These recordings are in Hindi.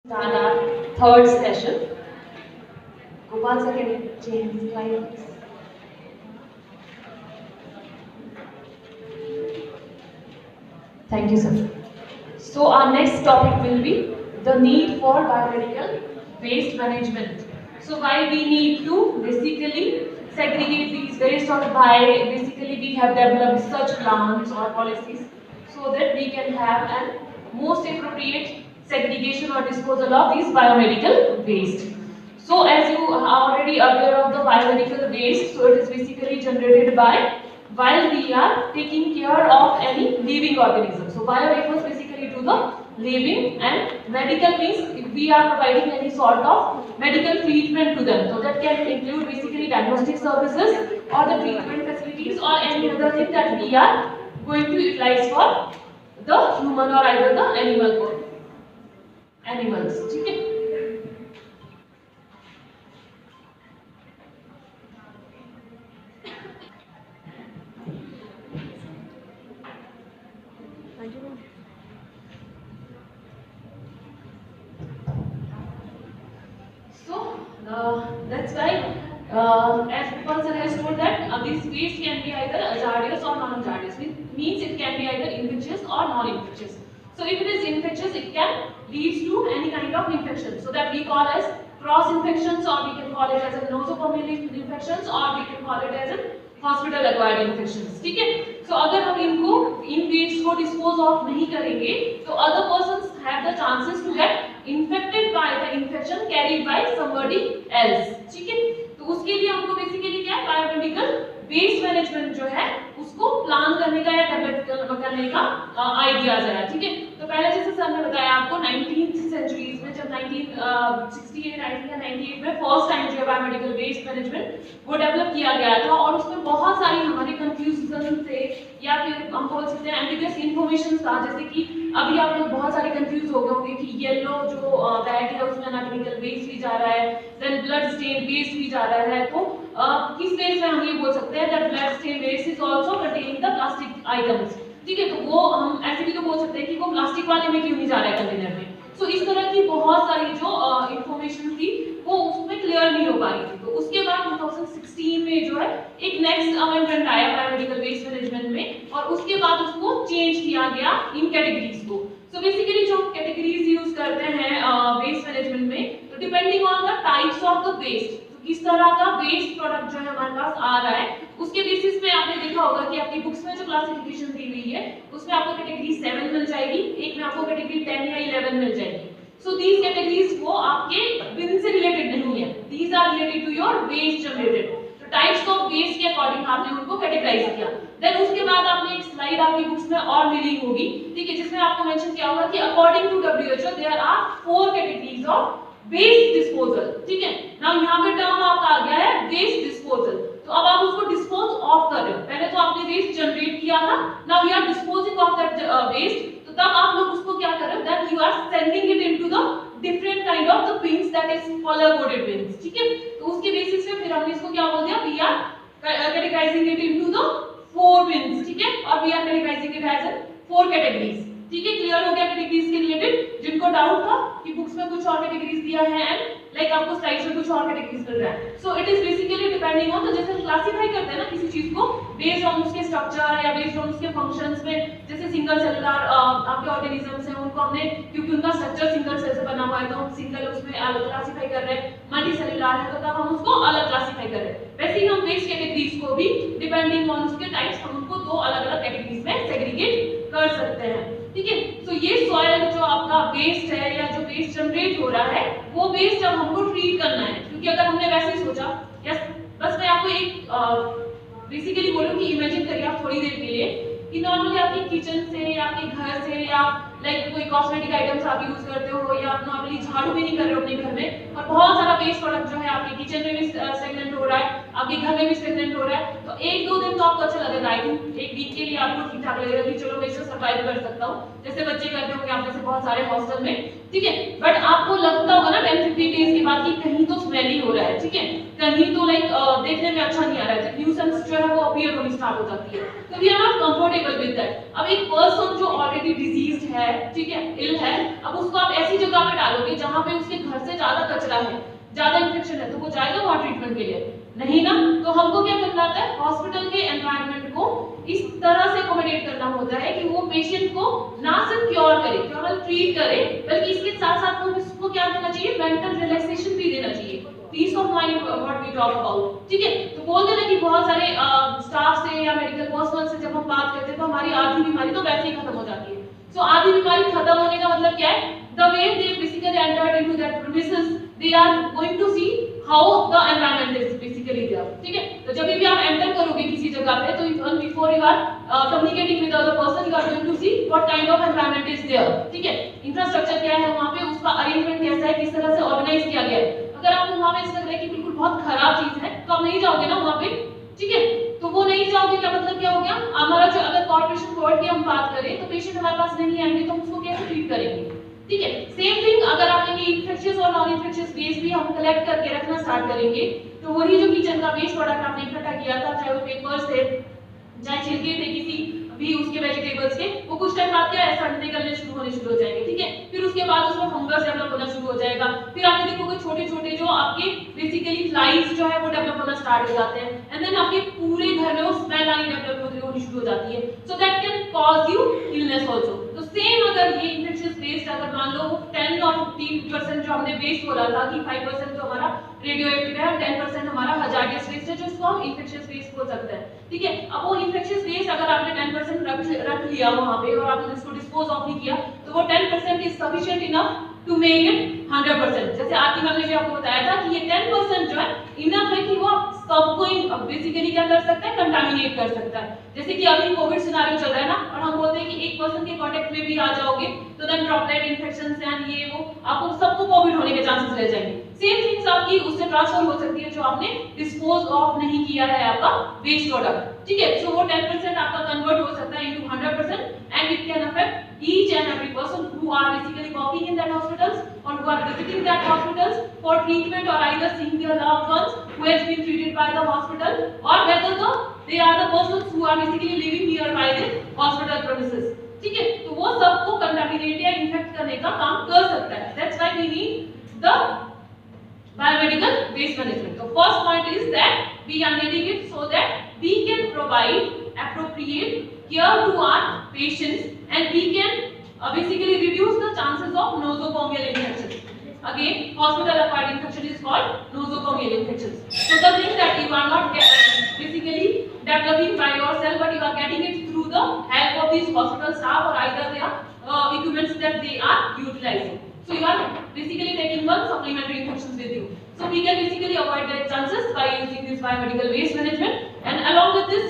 Start our third session. Gopal sir, can you change the slide, please? Thank you, sir. So our next topic will be the need for biomedical waste management. So why we need to basically segregate these waste, or why basically we have developed such plans or policies so that we can have an most appropriate segregation or disposal of these biomedical waste. So as you are already aware of the biomedical waste, so it is basically generated by while we are taking care of any living organism. So bio refers basically to the living, and medical means if we are providing any sort of medical treatment to them. So that can include basically diagnostic services or the treatment facilities or any other thing that we are going to utilize for the human or either the animals. Okay? That's why, as Gopal sir has told that this waste can be either hazardous or non-hazardous. Means it can be either infectious or non-infectious. So if it is infectious, it can lead to any kind of infection. So that we call as cross infections, or we can call it as a nosocomial infections, or we can call it as a hospital acquired infections. ठीक है. सो अगर हम इनको इन वेस्ट को डिस्पोज ऑफ नहीं करेंगे तो other persons have the chances to get infected by the infection carried by somebody else. ठीक है. तो उसके लिए हमको बेसिकली क्या है, बायोमेडिकल वेस्ट मैनेजमेंट जो है उसको प्लान करने का या डेवलप करने का आइडियाज है. ठीक है. तो पहले जैसे सर ने बताया आपको 19th सेंचुरीज में जब 1968 आई थी या 98 में फर्स्ट टाइम जो है बायोमेडिकल वेस्ट मैनेजमेंट वो डेवलप किया गया था, और उसमें बहुत सारी हमारे कंफ्यूजन से या फिर हम बोल सकते हैं एम्बिगुअस इंफॉर्मेशन था. जैसे कि अभी आप लोग बहुत सारे कंफ्यूज हो गए होंगे कि येलो जो बैग है उसमें एनाटॉमिकल वेस्ट भी जा रहा है, देन ब्लड स्टेन वेस्ट भी जा रहा है. तो किस बेस में हम ये बोल सकते हैं that blood stain waste is also containing the plastic items. ठीक है. तो वो हम ऐसे भी तो बोल सकते हैं कि वो प्लास्टिक वाले में क्यों नहीं जा रहा है कंटेनर में. सो इस तरह की बहुत सारी जो इंफॉर्मेशन थी वो उसमें क्लियर नहीं हो पा रही थी. तो उसके बाद 2016 में जो है एक नेक्स्ट अमेंडमेंट आया बायोमेडिकल वेस्ट मैनेजमेंट में, और उसके बाद उसको चेंज किया गया इन कैटेगरीज को. सो बेसिकली जो कैटेगरीज यूज करते हैं वेस्ट मैनेजमेंट में, तो depending on the types of the waste, किस तरह का वेस्ट प्रोडक्ट जो है हमारे पास आ रहा है उसके बेसिस में आपने देखा होगा कि आपकी बुक्स में जो क्लासिफिकेशन दी हुई है उसमें आपको कैटेगरी 7 मिल जाएगी, एक में आपको कैटेगरी 10 या 11 मिल जाएगी. सो दीज कैटेगरीज वो आपके बिन से रिलेटेड नहीं है, these are related to your waste generated. तो टाइप्स ऑफ वेस्ट के अकॉर्डिंग आपने उनको कैटेगराइज किया. देन उसके बाद आपने एक स्लाइड आपकी बुक्स में और मिली होगी, ठीक है, जिसमें आपको मेंशन किया होगा कि according to WHO there are 4 categories of waste disposal. ठीक है. नाउ यहाँ पे टर्म आपका आ गया है वेस्ट डिस्पोजल. तो अब आप उसको डिस्पोज ऑफ कर रहे हो. पहले तो आपने वेस्ट जनरेट किया था, now you are disposing of that waste. तो तब आप लोग उसको क्या कर रहे हो, that you are sending it into the different kind of the bins, that is colour coded bins. ठीक है. तो उसके बेसिस पे फिर हमने इसको क्या बोल दिया, we are categorizing it into the 4 bins. ठीक है. और we are categorizing it as 4 categories. ठीक है. क्लियर हो गया कैटेगरीज के रिलेटेड. जिनको डाउट था कि बुक्स में कुछ और कैटेगरीज दिया है एंड लाइक आपको स्लाइड्स में कुछ और कैटेगरीज मिल रहा है. So it is basically depending on, तो जैसे हम क्लासिफाई करते हैं ना किसी चीज को बेस्ड ऑन उसके स्ट्रक्चर या बेस्ड ऑन उसके फंक्शंस में, जैसे सिंगल सेलुलर आपके ऑर्गेनिजम्स हैं उनको हमने क्योंकि उनका स्ट्रक्चर सिंगल सेल से बना हुआ है तो हम सिंगल उसमें अलग क्लासिफाई कर रहे हैं. मल्टी सेलुलर है तो तब हम उसको अलग क्लासिफाई कर रहे हैं. वैसे ही हम वेस्ट कैटेगरीज को भी डिपेंडिंग ऑन उसके टाइप्स हम उनको 2 अलग-अलग कैटेगरीज में सेग्रीगेट कर सकते हैं. ठीक है. तो ये सॉइल जो आपका वेस्ट है या जो वेस्ट जनरेट हो रहा है वो वेस्ट अब हमको ट्रीट करना है. क्योंकि अगर हमने वैसे ही सोचा, यस बस मैं आपको एक बेसिकली बोलूं कि इमेजिन करिए आप थोड़ी देर के लिए कि नॉर्मली आपके किचन से या आपके घर से या लाइक कोई कॉस्मेटिक आइटम्स आप यूज करते हो या आप नॉर्मली झाड़ू भी नहीं कर रहे हो अपने घर में, और बहुत सारा वेस्ट प्रोडक्ट जो है आपके किचन में भी स्टेगनेंट हो रहा है, आपके घर में भी स्टेगनेंट हो रहा है. तो 1-2 दिन तो आपको अच्छा लगेगा, आई थिंक एक वीक के लिए आपको ठीक ठाक लगेगा कि चलो मैं इससे सर्वाइव कर सकता हूँ, जैसे बच्चे करते होंगे आप जैसे बहुत सारे हॉस्टल में. ठीक है. बट आपको लगता होगा ना 10-15 डेज के बाद कि कहीं तो स्मेली हो रहा है. ठीक है. कहीं तो लाइक देखने में अच्छा नहीं आ रहा है, न्यूसेंस जो है वो अपीयर होनी स्टार्ट हो जाती है, तो we are not comfortable with that. अब एक पर्सन जो ऑलरेडी डिजीज्ड है, ठीक है, इल है, अब उसको आप ऐसी जगह पे डालोगे जहां पे उसके घर से ज्यादा कचरा है, ज्यादा इंफेक्शन है, तो वो जाएगा वहां ट्रीटमेंट के लिए? नहीं ना। तो हमको क्या करना होता है, हॉस्पिटल के एनवायरनमेंट को इस तरह से अकोमोडेट करना होता है कि वो पेशेंट को ना सिर्फ क्योर करे, केवल ट्रीट करे, बल्कि इसके साथ साथ में उसको क्या देना चाहिए, मेंटल रिलैक्सेशन भी देना चाहिए, peace of mind what we talk about, ठीक है। तो बोलते हैं कि बहुत सारे स्टाफ से या मेडिकल पर्सनल से जब हम बात करते हैं तो हमारी आधी बीमारी तो वैसे ही खत्म हो जाती है। सो आधी बीमारी खत्म होने का मतलब क्या है, the way they basically entered into that premises, they are going to see how the environment is basically there, ठीक है। तो जब भी आप एंटर करोगे किसी जगह पे, तो even before you are communicating with other person, you are going to see what kind of environment is there, ठीक है। इंफ्रास्ट्रक्चर क्या है वहां पे, उसका अरेंजमेंट कैसा है, किस तरह से ऑर्गेनाइज किया गया है। अगर आपको वहां पे ऐसा लग रहा है कि बिल्कुल बहुत खराब चीज है, तो आप नहीं जाओगे ना वहां पे, ठीक है। तो वो नहीं जाओगे का मतलब क्या हो गया, हमारा जो अगर कॉर्पोरेशन कोड की हम बात करें तो पेशेंट हमारे पास नहीं आएंगे तो हम उसको कैसे ट्रीट करेंगे, ठीक है। सेम थिंग अगर आपने ये इन्फेक्शियस और नॉन इन्फेक्शियस वेस्ट भी हम कलेक्ट करके रखना स्टार्ट करेंगे, तो वही जो किचन का वेस्ट प्रोडक्ट आपने इकट्ठा किया था, चाहे वो पेपर्स थे, चाहे छिलके थे किसी भी उसके वेजिटेबल्स के, वो कुछ टाइम बाद क्या है, सड़ने निकलने शुरू होने शुरू हो जाएंगे, ठीक है। फिर उसके बाद उसमें फंगस डेवलप होना शुरू हो जाएगा, फिर आप देखोगे छोटे छोटे जो आपके बेसिकली फ्लाइज जो है वो डेवलप होना स्टार्ट हो जाते हैं, एंड देन आपके पूरे घर में वो स्मेल आनी डेवलप होनी शुरू हो जाती है, so that can cause you illness also. तो सेम अगर ये इन्फेक्शियस वेस्ट अगर मान लो 10 और 15% जो हमने वेस्ट बोला था कि 5% जो हमारा रेडियोएक्टिव है, 10% हमारा हजार्डियस वेस्ट है, जो इसको हम इन्फेक्शियस वेस्ट बोल सकते हैं, ठीक है। अब वो इन्फेक्शियस वेस्ट अगर आपने 10% रख लिया वहां पे और आपने इसको डिस्पोज ऑफ नहीं किया, तो वो 10% is sufficient enough to make it 100%। जैसे आरती मैम ने भी आपको बताया था कि ये 10% जो है इनफ है कि वो सबको बेसिकली क्या कर सकता है, कंटामिनेट कर सकता है। जैसे कि अभी कोविड सिनेरियो चल रहा है ना, और हम बोलते हैं कि एक पर्सन के कांटेक्ट में भी आ जाओगे तो देन ड्रॉपलेट इन्फेक्शंस एंड ये वो आपको सबको कोविड होने के चांसेस रह जाएंगे। सेम थिंग्स आपकी उससे ट्रांसफर हो सकती है जो आपने डिस्पोज ऑफ नहीं किया है आपका वेस्ट प्रोडक्ट, ठीक है। सो वो 10% आपका कन्वर्ट हो सकता है into 100% and it can affect each and every person who are basically working in that hospitals or who are visiting that hospitals for treatment or either seeing their loved ones who has been treated by the hospital, or whether they are the persons who are basically living nearby the hospital premises, ठीक है। तो वो सबको कंटामिनेट या इन्फेक्ट करने का काम कर सकता है। That's why we need the biomedical waste management. The first point is that we are needing it so that we can provide appropriate care to our patients and we can basically reduce the chances of nosocomial infections. Again, hospital acquired infection is called nosocomial infections. So the thing that you are not basically developing by yourself, but you are getting it through the help of these hospital staff or either their equipments that they are utilizing. So you are basically taking one supplementary infections with you. So we can basically avoid that chances by using this biomedical waste management. And along with this,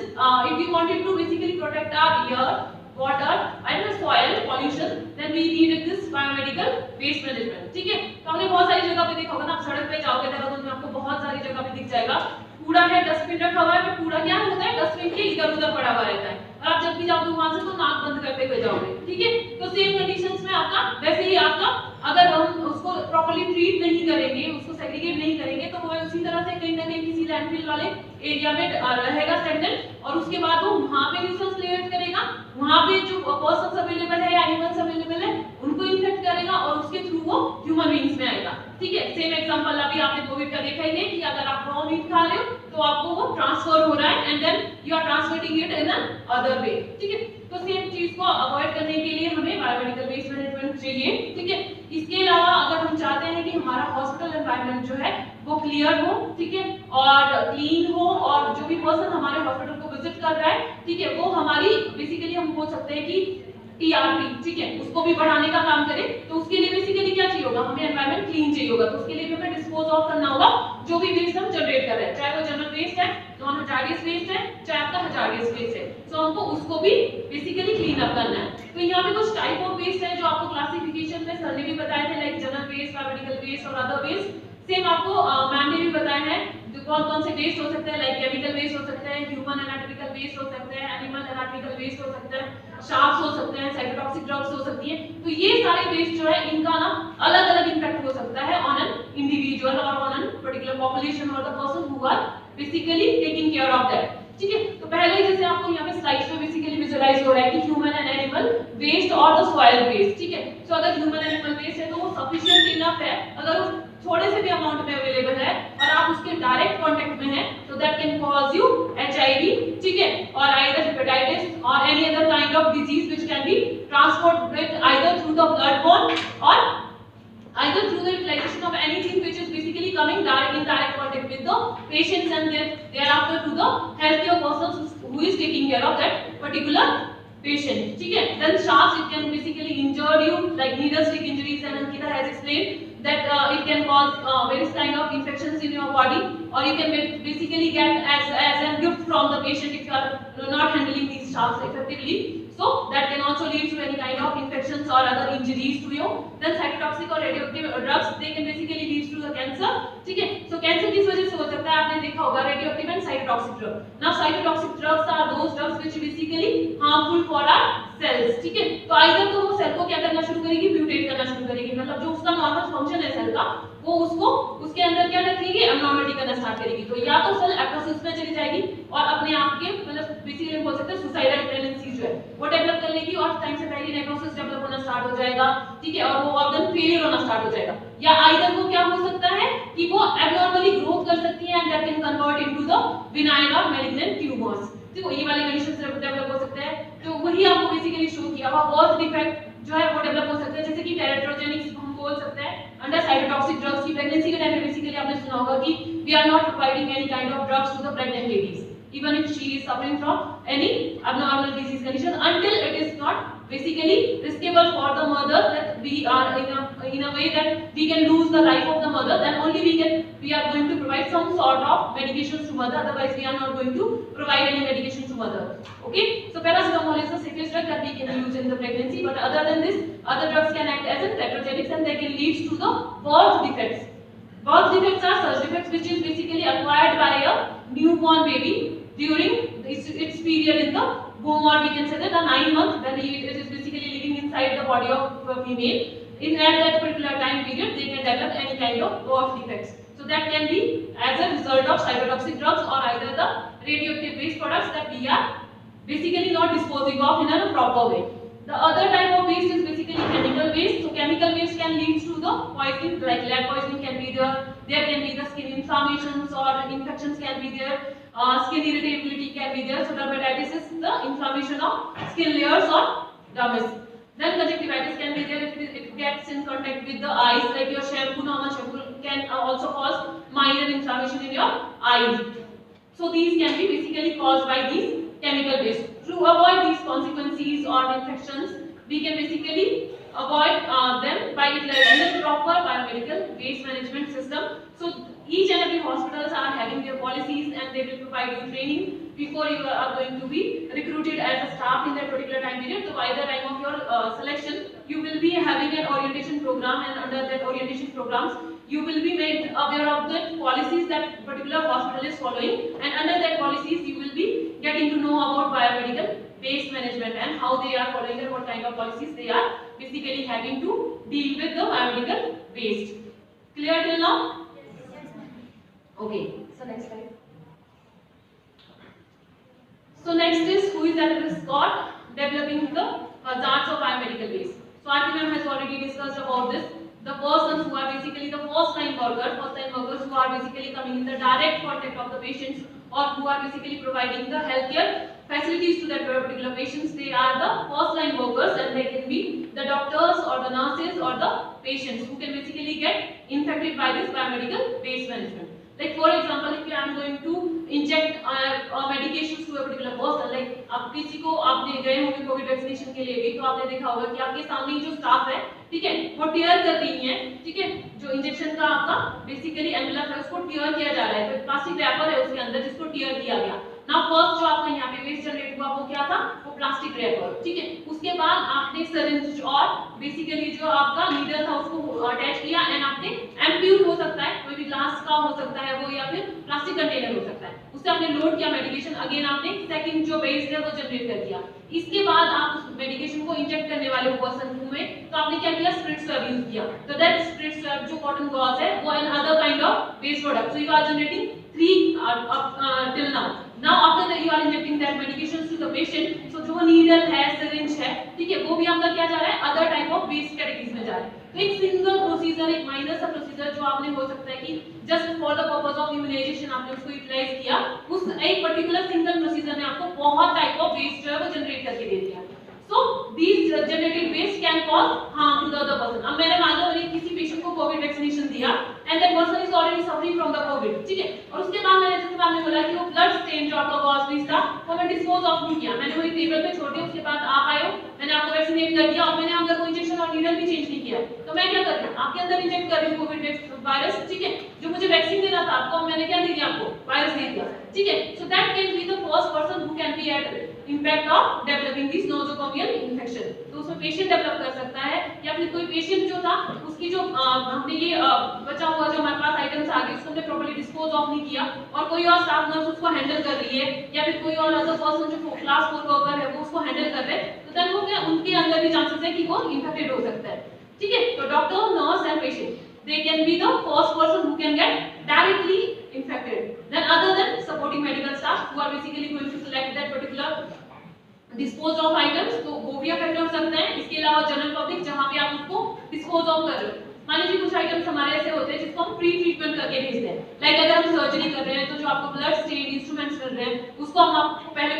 if we wanted to basically protect our air, water and the soil pollution, then we needed this biomedical waste management, ठीक है। तो हमने बहुत सारी जगह पे देखा होगा ना, आप सड़क पे जाओगे देहरादून में आपको बहुत सारी जगह पे दिख जाएगा कूड़ा है, डस्टबिन रखा हुआ है, बट कूड़ा क्या होता है, डस्टबिन के इधर उधर पड़ा हुआ रहता है, और आप जब भी जाओगे वहां से तो नाक बंद करते हुए जाओगे, ठीक है। तो सेम कंडीशंस में आपका वैसे ही आपका अगर हम उसको प्रॉपर्ली ट्रीट नहीं करेंगे, उसको सेग्रीगेट नहीं करेंगे, तो वो उसी तरह से कहीं ना कहीं किसी लैंडफिल वाले एरिया में रहेगा स्टैंडर्ड, और उसके बाद वो वहां पे न्यूसेंस क्रिएट करेगा, वहां पे जो पर्सन्स अवेलेबल है या एनिमल्स अवेलेबल है उनको इन्फेक्ट करेगा और उसके थ्रू वो ह्यूमन बीइंग्स में आएगा, ठीक है। सेम एग्जांपल अभी आपने कोविड का देखा ही है कि अगर आप रॉ मीट खा रहे हो तो आपको वो ट्रांसफर हो रहा है and then you are transmitting it in an other way, ठीक है। तो सेम चीज को अवॉइड करने के लिए हमें बायोमेडिकल वेस्ट मैनेजमेंट चाहिए, ठीक है। इसके अलावा अगर हम चाहते हैं कि हमारा हॉस्पिटल एनवायरनमेंट जो है वो क्लियर हो, ठीक है, और क्लीन हो, और जो भी पर्सन हमारे हॉस्पिटल को विजिट कर रहा है, ठीक है, वो हमारी बेसिकली हम बोल सकते हैं कि टीआरपी, ठीक है, उसको भी बढ़ाने का काम करें। तो उसके लिए बेसिकली क्या चाहिए होगा, हमें एनवायरनमेंट क्लीन चाहिए होगा, तो उसके लिए हमें डिस्पोज ऑफ करना होगा जो भी वेस्ट हम जनरेट कर रहे हैं, चाहे वो जनरल वेस्ट है, नॉन हजार्डियस वेस्ट है, चाहे आपका हजार्डियस वेस्ट है, तो हमको उसको भी बेसिकली क्लीन अप करना है। तो यहाँ पे कुछ टाइप ऑफ वेस्ट है जो आपको क्लासिफिकेशन में सर ने भी बताए थे, like general waste, biomedical waste और अदर वेस्ट। सेम आपको मैम ने भी बताया है कौन कौन से वेस्ट हो सकते हैं, लाइक केमिकल वेस्ट हो सकते हैं, ह्यूमन एनाटॉमिकल वेस्ट हो सकते हैं, एनिमल एनाटॉमिकल वेस्ट हो सकते हैं, शार्प्स हो सकते हैं, साइटोटॉक्सिक ड्रग्स हो सकती है। तो ये सारे वेस्ट जो है इनका ना अलग अलग इंपैक्ट हो सकता है on an individual or on a particular population or the person who are basically taking care of that. ठीक है, तो पहले जैसे आपको यहाँ पे स्लाइड्स में बेसिकली विजुअलाइज हो रहा है कि ह्यूमन एंड एनिमल वेस्ट और द सॉइल वेस्ट, ठीक है। सो अगर ह्यूमन एनिमल वेस्ट है तो वो सफिशिएंट इनफ है, अगर वो थोड़े से भी अमाउंट में अवेलेबल है और आप उसके डायरेक्ट कांटेक्ट में हैं तो that can cause you HIV, ठीक है, और आइदर हेपेटाइटिस और any other kind of disease which can be transmitted either through the blood born और either through the utilization of anything which is basically coming in direct contact with the patients and thereafter to the healthcare persons who is taking care of that particular patient, ठीक है। Then sharps, it can basically injure you like needle stick injuries, and Ankita has explained that it can cause various kind of infections in your body, or you can basically get as a gift from the patient if you are not handling these sharps effectively. So that can also lead to any kind of infections or other injuries to you. Then cytotoxic or radioactive drugs, they can basically lead to the cancer, ठीक है। So cancer किस वजह से हो सकता है, आपने देखा होगा radioactive and cytotoxic drug. Now cytotoxic drugs are those drugs which basically harmful for our cells, ठीक है। तो either तो वो सेल को क्या करना शुरू करेगी, म्यूटेट करना शुरू करेगी, मतलब जो उसका नॉर्मल फंक्शन है सेल का वो उसको उसके अंदर क्या रखेगी, एब्नॉर्मलिटी करना स्टार्ट करेगी। तो या तो सेल एप्टोसिस में चली जाएगी और अपने आप के मतलब बेसिकली बोल सकते हैं सुसाइडल टेंडेंसी जो है वो डेवलप कर लेगी और टाइम से पहले नेक्रोसिस डेवलप होना स्टार्ट हो जाएगा, ठीक है, और वो ऑर्गन फेलियर होना स्टार्ट हो जाएगा। या आइदर वो क्या हो सकता है कि वो एब्नॉर्मली ग्रोथ कर सकती है and that can convert into the benign और मैलिग्नेंट ट्यूमर्स, देखो ये वाले कंडीशंस डेवलप हो सकते हैं। तो वही आपको बेसिकली शो किया हुआ बर्थ डिफेक्ट जो है वो डेवलप हो सकता है, जैसे कि टेरेट्रोजेनिक हम बोल सकते हैं अंडर साइटोटॉक्सिक ड्रग्स की प्रेगनेंसी के टाइम पे बेसिकली आपने सुना होगा कि we are not providing any kind of drugs to the pregnant ladies even if she is suffering from any abnormal disease condition until it is not basically riskable for the mother, that we are in a way that we can lose the life of the mother, then only we are going to provide some sort of medications to mother, otherwise we are not going to provide any medication to mother. Okay, so paracetamol is the safest drug that we can use in the pregnancy, but other than this other drugs can act as a tetragenetics and they can lead to the birth defects. Birth defects are such defects which is basically acquired by a newborn baby during its period in the womb, or we can say that the 9 months when it is basically living inside the body of a female. At that particular time period they can develop any kind of birth defects. So that can be as a result of cytotoxic drugs or either the radioactive waste products that we are basically not disposing of in a proper way. The other type of waste is basically chemical waste. So chemical waste can lead to the poisoning, like lead poisoning can be there. There can be the skin inflammations or infections can be there. Skin irritability can be there. So dermatitis is the inflammation of skin layers or dermis. Then conjunctivitis can be there if it gets in contact with the eyes, like your shampoo, normal shampoo can also cause minor inflammation in your eyes. So these can be basically caused by these chemical waste. To avoid these consequences or infections, we can basically avoid them by utilizing a proper biomedical waste management system. So each and every hospitals are having their policies and they will provide you training before you are going to be recruited as a staff in that particular time period. So by the time of your selection, you will be having an orientation program, and under that orientation programs, you will be made aware of the policies that particular hospital is following, and under that policies you will be getting to know about biomedical waste management and how they are following and what kind of policies they are basically having to deal with the biomedical waste. Clear till now? Okay, so next slide. So next is who is at risk of developing the hazards of biomedical waste. So Aarti ma'am has already discussed about this. The persons who are basically the first line workers who are basically coming in the direct contact of the patients or who are basically providing the healthcare facilities to that particular patients, they are the first line workers, and they can be the doctors or the nurses or the patients who can basically get infected by this biomedical waste management. Like for example, if I am going to inject medications to a particular person, like आप किसी को आपने गए होंगे कोविड वैक्सीनेशन के लिए भी, तो आपने देखा होगा कि आपके सामने जो स्टाफ है, ठीक है, वो टीयर कर रही है, ठीक है, जो इंजेक्शन का आपका बेसिकली एम्बुलेंस है उसको टीयर किया जा रहा है, तो प्लास्टिक रैपर है उसके अंदर जिसको टीयर किया गया। ना फर्स्ट जो आपका यहाँ पे वेस्ट जनरेट हुआ वो क्या था, वो प्लास्टिक रैपर, ठीक है, उसके बाद आपने सिरिंज और बेसिकली जो आपका नीडल था उसको अटैच किया एंड आपने एम्प्यूल हो सकता है, कोई भी ग्लास का हो सकता है वो, या फिर प्लास्टिक कंटेनर हो सकता है, उससे आपने लोड किया मेडिकेशन, अगेन आपने सेकंड जो वेस्ट है वो जनरेट कर दिया। इसके बाद आप उस मेडिकेशन को इंजेक्ट करने वाले पर्सन में, तो आपने क्या किया, स्प्रिट स्वैब यूज किया, तो दैट स्प्रिट स्वैब जो कॉटन गॉज है वो an other kind of waste product, so you are generating 3 till now after that you are injecting that medications to the patient, so जो नीडल है, सिरिंज है, ठीक है, वो भी आपका क्या जा रहा है, other type of waste categories में जा रहा है। तो एक सिंगल प्रोसीजर, एक माइनर सा प्रोसीजर जो आपने हो सकता है कि just for the purpose of immunization आपने उसको यूटिलाइज किया, उस एक पर्टिकुलर सिंगल प्रोसीजर ने आपको बहुत टाइप ऑफ वेस्ट जो है वो जनरेट करके दे दिया। So these generated waste can cause harm to the other person. अब मैंने मान लो मैंने किसी पेशेंट को कोविड वैक्सीनेशन दिया and that person is already suffering from the covid, ठीक है, और उसके बाद मैंने जैसे आपने बोला कि वो ब्लड स्टेन जो आपका गॉज पीस था वो मैं डिस्पोज ऑफ नहीं किया, मैंने वही टेबल पे छोड़ दिया, उसके बाद आप आए हो, मैंने आपको वैक्सीनेट कर दिया और मैंने अंदर कोई इंजेक्शन और नीडल भी चेंज नहीं किया, तो मैं क्या कर रही हूँ, आपके अंदर इंजेक्ट कर रही हूँ कोविड वायरस, ठीक है, जो मुझे वैक्सीन देना था आपको मैंने क्या दे दिया, आपको वायरस दे दिया, ठीक है। So that can be the first person who can be at impact of developing this nosocomial infection, तो उसमें पेशेंट डेवलप कर सकता है, या फिर कोई पेशेंट जो था उसकी जो हमने ये बचा हुआ जो हमारे पास आइटम्स आ गए उसको हमने प्रॉपर्ली डिस्पोज ऑफ नहीं किया और कोई और स्टाफ नर्स उसको हैंडल कर रही है, या फिर कोई और अदर पर्सन जो क्लास 4 वर्कर है वो उसको हैंडल कर रहे हैं, तो देन वो क्या उनके अंदर भी चांसेस है कि वो इन्फेक्टेड हो सकता है, ठीक है। तो doctor, nurse and patient they can be the first person who can get directly infected, then other than supporting medical staff who are basically going to select that particular dispose of items, तो वो भी अफेक्ट हो सकते हैं। इसके अलावा जनरल पब्लिक जहां पे आप उसको डिस्पोज ऑफ कर रहे हो, मान लीजिए कुछ आइटम्स हमारे ऐसे होते हैं जिसको हम प्री ट्रीटमेंट करके भेजते हैं, लाइक अगर हम सर्जरी कर रहे हैं तो जो आपको ब्लड स्टेन इंस्ट्रूमेंट्स मिल रहे हैं उसको हम आपको पहले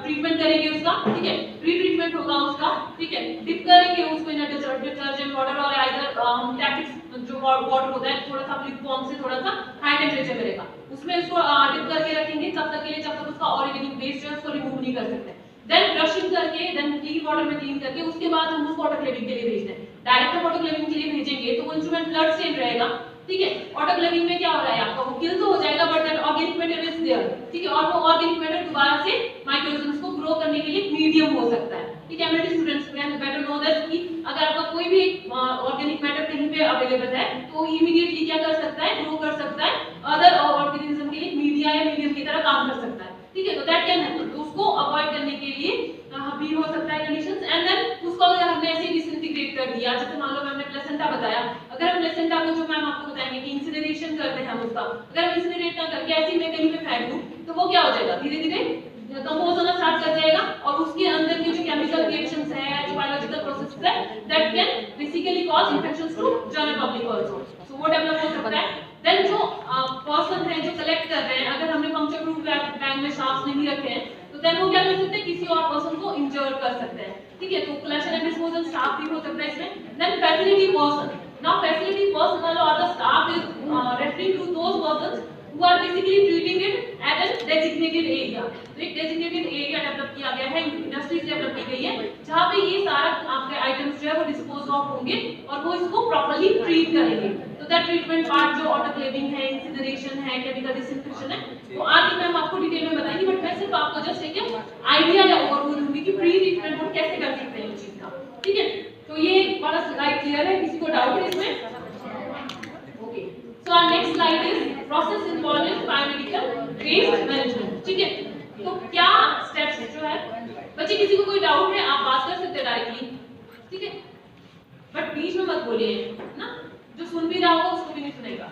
ट्रीटमेंट करेंगे उसका, ठीक है, प्री ट्रीटमेंट होगा उसका, ठीक है, डिप करेंगे उसको इन डिटर्जेंट वाटर और आइदर हम टैब्लेट्स जो वाटर होता है थोड़ा सा लुकवार्म से थोड़ा सा हाई टेंपरेचर में रहेगा, उसमें उसको डिप करके रखेंगे तब तक के लिए जब तक उसका ऑर्गेनिक वेस्ट जो है उसको रिमूव नहीं कर सकते, देन ब्रशिंग करके, देन क्लीन वाटर में क्लीन करके उसके बाद हम उसको ऑटोक्लेविंग के लिए भेजते हैं। डायरेक्ट हम ऑटोक्लेविंग के लिए भेजेंगे तो वो इंस्ट्रूमेंट ब्लड स्टेन रहेगा, ठीक है, ऑटोक्लेविंग में क्या हो रहा है आपका वो किल तो हो जाएगा but that organic matter is there, ठीक है, और वो ऑर्गेनिक मैटर दोबारा से माइक्रोऑर्गेनिज्म्स को ग्रो करने के लिए मीडियम हो सकता है, ठीक है। मेरे students can better know that कि अगर आपका कोई भी ऑर्गेनिक मैटर कहीं पे अवेलेबल है तो इमीडिएटली क्या कर सकता है, ग्रो कर सकता है, अदर ऑर्गेनिज्म के लिए मीडिया या मीडियम की तरह काम कर सकता है, ठीक है, तो दैट कैन हैपन, तो उसको अवॉइड करने के लिए भी हो सकता है कंडीशंस, एंड देन उसको अगर हमने ऐसे डिसइंटीग्रेट कर दिया, जैसे मान लो मैंने प्लेसेंटा बताया, अगर हम प्लेसेंटा को जो मैम आपको बताएंगे कि इंसिनरेशन करते हैं हम उसका, अगर हम इंसिनरेट ना करके ऐसे ही मैं कहीं पे फेंक दूं तो वो क्या हो जाएगा, धीरे धीरे कंपोज होना स्टार्ट कर जाएगा और उसके अंदर के जो केमिकल रिएक्शंस है, जो बायोलॉजिकल प्रोसेसेस है, that can basically cause infections to general public also, so वो डेवलप हो सकता है। देन जो पर्सन है जो कलेक्ट कर रहे हैं, अगर हमने पंक्चर प्रूफ बैग में शाफ्ट नहीं रखे हैं तो देन वो क्या कर सकते हैं, किसी और पर्सन को इंजर कर सकते हैं, ठीक है, तो कलेक्शन एंड डिस्पोजल स्टाफ भी हो सकता है इसमें। Then facility person, now facility personal और the staff is referring to those persons who are basically treating it at a designated area, तो एक designated area डेवलप किया गया है, इंडस्ट्रीज डेवलप की गई है जहाँ पे ये सारा आपके आइटम्स जो है वो डिस्पोज ऑफ होंगे और वो इसको प्रॉपर्ली ट्रीट करेंगे, तो दैट ट्रीटमेंट पार्ट जो ऑटोक्लेविंग है, इंसिनरेशन है, केमिकल डिसइंफेक्शन है, तो आगे मैम आपको डिटेल में बताएंगी, बट मैं सिर्फ आपको जस्ट एक आइडिया या ओवरव्यू दूंगी कि प्री ट्रीटमेंट हम कैसे कर सकते हैं इस चीज का, ठीक है। तो ये बड़ा स्लाइड क्लियर है, किसी को डाउट है इसमें? So our next slide is process involved in biomedical waste management, ठीक है। तो क्या स्टेप्स जो है, बच्चे किसी को कोई डाउट है आप बात कर सकते हैं डायरेक्टली, ठीक है, बट बीच में मत बोलिए ना, जो सुन भी रहा होगा उसको भी नहीं सुनेगा।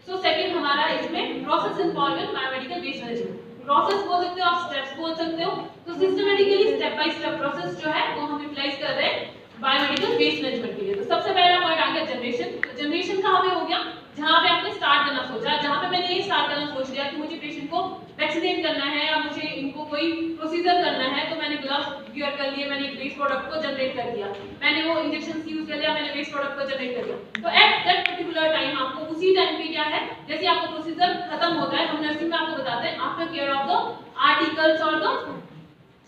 सो सेकंड हमारा इसमें process involve in biomedical waste management, process बोल सकते हो आप, स्टेप्स बोल सकते हो, तो systematically step by step process जो है वो हम यूटिलाइज कर रहे हैं बायोमेडिकल वेस्ट मैनेजमेंट के लिए। तो सबसे पहला पॉइंट आ गया जनरेशन, तो जनरेशन कहाँ पे हो गया, जहाँ पे आपने स्टार्ट करना सोचा, जहाँ पे मैंने ये स्टार्ट करना सोच लिया कि मुझे पेशेंट को वैक्सीनेट करना है या मुझे इनको कोई प्रोसीजर करना है, तो मैंने ग्लव्स वियर कर लिए, मैंने एक वेस्ट प्रोडक्ट को जनरेट कर दिया, मैंने वो इंजेक्शन यूज कर लिया, मैंने वेस्ट प्रोडक्ट को जनरेट कर दिया, तो एट दैट पर्टिकुलर टाइम आपको उसी टाइम पे क्या है, जैसे आपका प्रोसीजर खत्म होता है, हम नर्सिंग में आपको बताते हैं after care of the articles और द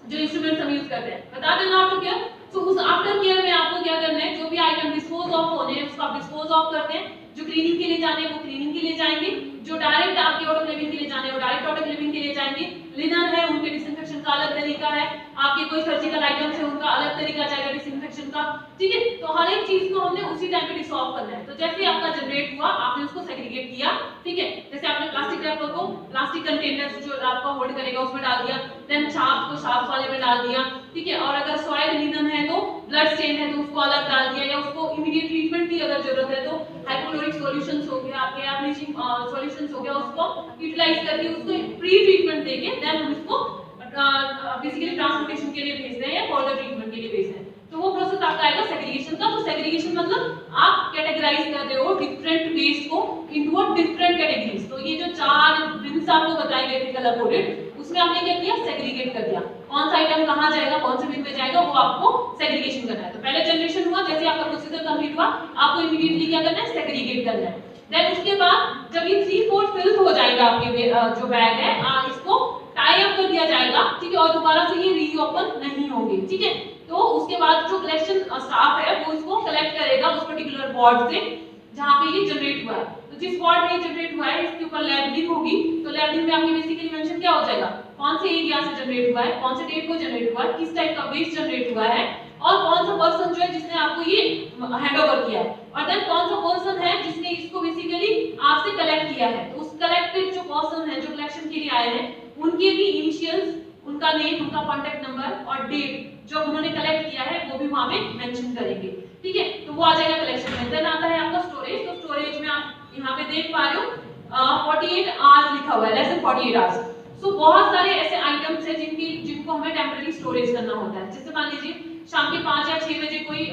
जो इंस्ट्रूमेंट्स हम यूज करते हैं, बता देना आफ्टर केयर। तो उस आफ्टर केयर में आपको क्या करना है, जो भी आइटम डिस्पोज ऑफ होने हैं उसको आप डिस्पोज ऑफ करते हैं, जो क्लीनिंग के लिए जाने हैं वो क्लीनिंग के लिए जाएंगे, जो डायरेक्ट आपके ऑटोक्लेविंग के लिए जाने हैं वो डायरेक्ट ऑटोक्लेविंग के लिए जाएंगे, लिनन है उनके डिसइंफेक्शन का अलग तरीका है, आपके कोई सर्जिकल आइटम्स है उनका अलग तरीका जाएगा डिसइंफेक्शन का, ठीक है। तो हर एक चीज को हमने उसी टाइम पे डिसॉल्व करना है, तो जैसे आपका जनरेट हुआ आपने उसको सेग्रीगेट किया, ठीक है, जैसे आपने प्लास्टिक रैपर को प्लास्टिक कंटेनर जो आपका होल्ड करेगा उसमें डाल दिया, देन छाप को छाप वाले में डाल दिया, ठीक है, और अगर सॉइल लिनन है तो ब्लड स्टेन है तो उसको अलग डाल दिया, या उसको इमीडिएट ट्रीटमेंट की अगर जरूरत है तो हाइपोक्लोरिक सॉल्यूशंस हो गया, आपके या ब्लीचिंग सॉल्यूशंस हो गया, उसको यूटिलाइज करके उसको प्री ट्रीटमेंट देके देन हम इसको बेसिकली ट्रांसपोर्टेशन के लिए भेज रहे हैं या फर्दर ट्रीटमेंट के लिए भेज रहे हैं। तो वो प्रोसेस आपका आएगा सेग्रीगेशन का। तो सेग्रीगेशन मतलब आप कैटेगराइज कर रहे हो डिफरेंट वेस्ट को इनटू अ डिफरेंट कैटेगरीज। तो ये जो 4 बिन्स आपको बताए गए थे कलर कोडेड, उसमें आपने क्या किया, सेग्रीगेट कर दिया। कौन सा आइटम कहां जाएगा, कौन से बिन में जाएगा, वो आपको सेग्रीगेशन करना है। तो पहले जनरेशन हुआ, जैसे आपका प्रोसीजर कंप्लीट हुआ, आपको इमीडिएटली क्या करना है, सेग्रीगेट करना है। देन उसके बाद जब ये 3/4 फिल हो जाएगा आपके जो बैग है, इसको टाई अप कर दिया जाएगा, ठीक है, और दोबारा से ये रीओपन नहीं होंगे, ठीक है। तो उसके बाद जो कलेक्शन स्टाफ है वो इसको कलेक्ट करेगा उस पर्टिकुलर बोर्ड से जहां पे ये जनरेट हुआ है। तो जिस बोर्ड में ये जनरेट हुआ है इसके ऊपर लेबलिंग होगी। तो लेबलिंग में आपके बेसिकली मेंशन क्या हो जाएगा, कौन से एरिया से जनरेट हुआ है, कौन से डेट को जनरेट हुआ है, किस टाइप का वेस्ट जनरेट हुआ है, और कौन सा पर्सन जो है जिसने आपको ये हैंडओवर किया है, और देन कौन सा पर्सन है जिसने इसको बेसिकली आपसे कलेक्ट किया है। तो उस कलेक्टेड जो पर्सन है जो कलेक्शन के लिए आए हैं उनके भी इनिशियल्स, उनका नेम, उनका कांटेक्ट नंबर और डेट जो उन्होंने कलेक्ट किया है वो भी वहां पे मेंशन करेंगे, ठीक है। तो वो आ जाएगा कलेक्शन में। देन आता है आपका स्टोरेज। तो स्टोरेज में आप यहाँ पे देख पा रहे हो 48 आवर्स लिखा हुआ है, लेस देन 48 आवर्स। सो बहुत सारे ऐसे आइटम्स है जिनको हमें टेम्परेरी स्टोरेज करना होता है। जैसे मान लीजिए शाम के 5 या 6 बजे कोई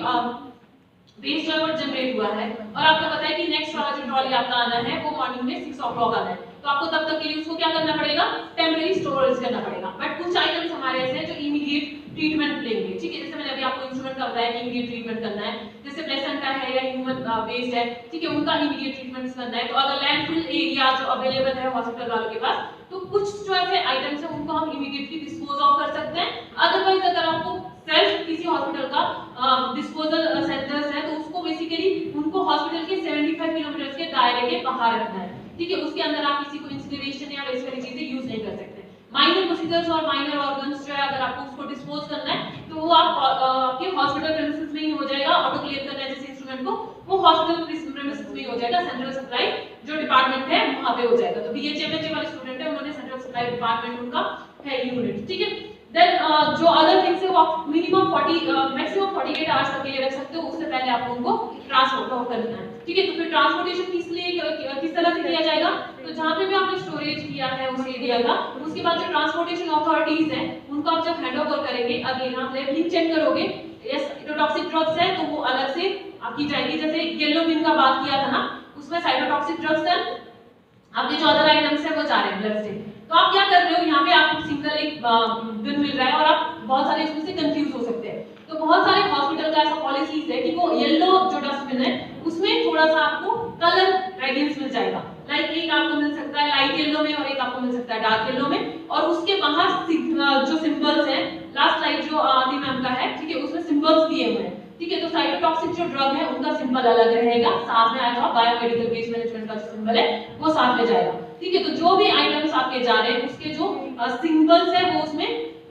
वेस्ट ऑयल जनरेट हुआ है और आपको पता है कि नेक्स्ट वाला जो ट्रॉली आपका आना है वो मॉर्निंग में 6 o'clock आना है, तो आपको तब तक के लिए उसको क्या करना पड़ेगा, टेम्परेरी स्टोरेज करना पड़ेगा। बट कुछ आइटम्स हमारे ऐसे हैं जो इमीडिएट ट्रीटमेंट लेंगे, ठीक है। जैसे मैंने अभी आपको इंस्ट्रूमेंट का बताया कि इमीडिएट ट्रीटमेंट करना है, जैसे प्लेसेंटा है या ह्यूमन वेस्ट है, ठीक है, उनका इमीडिएट ट्रीटमेंट करना है। तो अगर लैंडफिल एरिया जो अवेलेबल है हॉस्पिटल वालों के पास, तो कुछ जो ऐसे आइटम्स है उनको हम इमीडिएटली डिस्पोज ऑफ कर सकते हैं। अदरवाइज अगर आपको सेल्फ किसी हॉस्पिटल का डिस्पोजल सेंटर्स है तो उसको बेसिकली उनको हॉस्पिटल के 75 किलोमीटर के दायरे के बाहर रखना है, ठीक है। उसके अंदर आप किसी को इंसिनरेशन या वैसी वाली चीजें यूज नहीं कर सकते। माइनर प्रोसीजर्स और माइनर ऑर्गन्स जो है अगर आपको उसको डिस्पोज करना है तो वो आप आपके हॉस्पिटल प्रेमिसेस में ही हो जाएगा। ऑटो क्लियर करना है जैसे इंस्ट्रूमेंट को, वो हॉस्पिटल प्रेमिसेस में ही हो जाएगा। सेंट्रल सप्लाई जो डिपार्टमेंट है वहां पे हो जाएगा। तो बीएचएमएच वाले स्टूडेंट है उन्होंने सेंट्रल सप्लाई डिपार्टमेंट उनका है यूनिट, ठीक है। देन जो अदर थिंग्स है वो आप मिनिमम 40 मैक्सिमम 48 आवर्स तक के लिए रख सकते हो, उससे पहले आपको उनको ट्रांसपोर्ट करना है, ठीक है। तो फिर ट्रांसपोर्टेशन किस तरह से किया जाएगा, तो जहां पे भी आपने स्टोरेज किया है उस एरिया का, उसके बाद जो ट्रांसपोर्टेशन अथॉरिटीज हैं उनको आप जब हैंडओवर करेंगे, अगेन आप लेबलिंग चेक करोगे, यस साइटोटॉक्सिक ड्रग्स है तो वो अलग से आपकी जाएगी। जैसे येलो बिन का बात किया था ना, उसमें साइटोटॉक्सिक ड्रग्स है, आपके जो अदर आइटम्स है वो जा रहे हैं ब्लड से। तो आप क्या कर रहे हो, यहाँ पे आपको सिंगल एक बिन मिल रहा है और आप बहुत सारे इसमें से कंफ्यूज हो सकते हैं। तो बहुत सारे हॉस्पिटल का ऐसा पॉलिसीज है कि वो येलो जो डस्टबिन है उसमें थोड़ा सा आपको कलर ग्रेडियंट्स मिल जाएगा। लाइक एक आपको मिल सकता है लाइट येलो में और एक आपको मिल सकता है डार्क येलो में, और उसके बाहर जो सिंबल्स हैं, लास्ट स्लाइड जो आदि मैम का है, ठीक है, उसमें सिंबल्स दिए हुए हैं, ठीक है। तो साइटोटॉक्सिक जो ड्रग है उनका सिंबल अलग रहेगा, साथ में आएगा बायोमेडिकल वेस्ट मैनेजमेंट का जो सिंबल है वो साथ में जाएगा, ठीक है। तो जो भी आइटम्स आपके जा रहे हैं उसके जो सिंबल्स है वो उसमें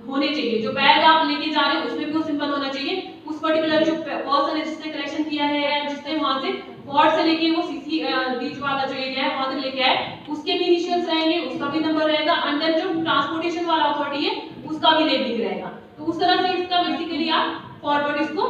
होने चाहिए। जो बैग आप लेके जा रहे हो उसमें भी वो सिंबल होना चाहिए। उस पर्टिकुलर जो पर्सन है जिसने कलेक्शन किया है या जिसने वहां से बोर्ड से लेके वो सीसी बीच वाला जो एरिया है वहां से लेके आए, उसके भी इनिशियल्स रहेंगे, उसका भी नंबर रहेगा, अंडर जो ट्रांसपोर्टेशन वाला अथॉरिटी है उसका भी लेबलिंग रहेगा। तो उस तरह से इसका बेसिकली आप फॉरवर्ड इसको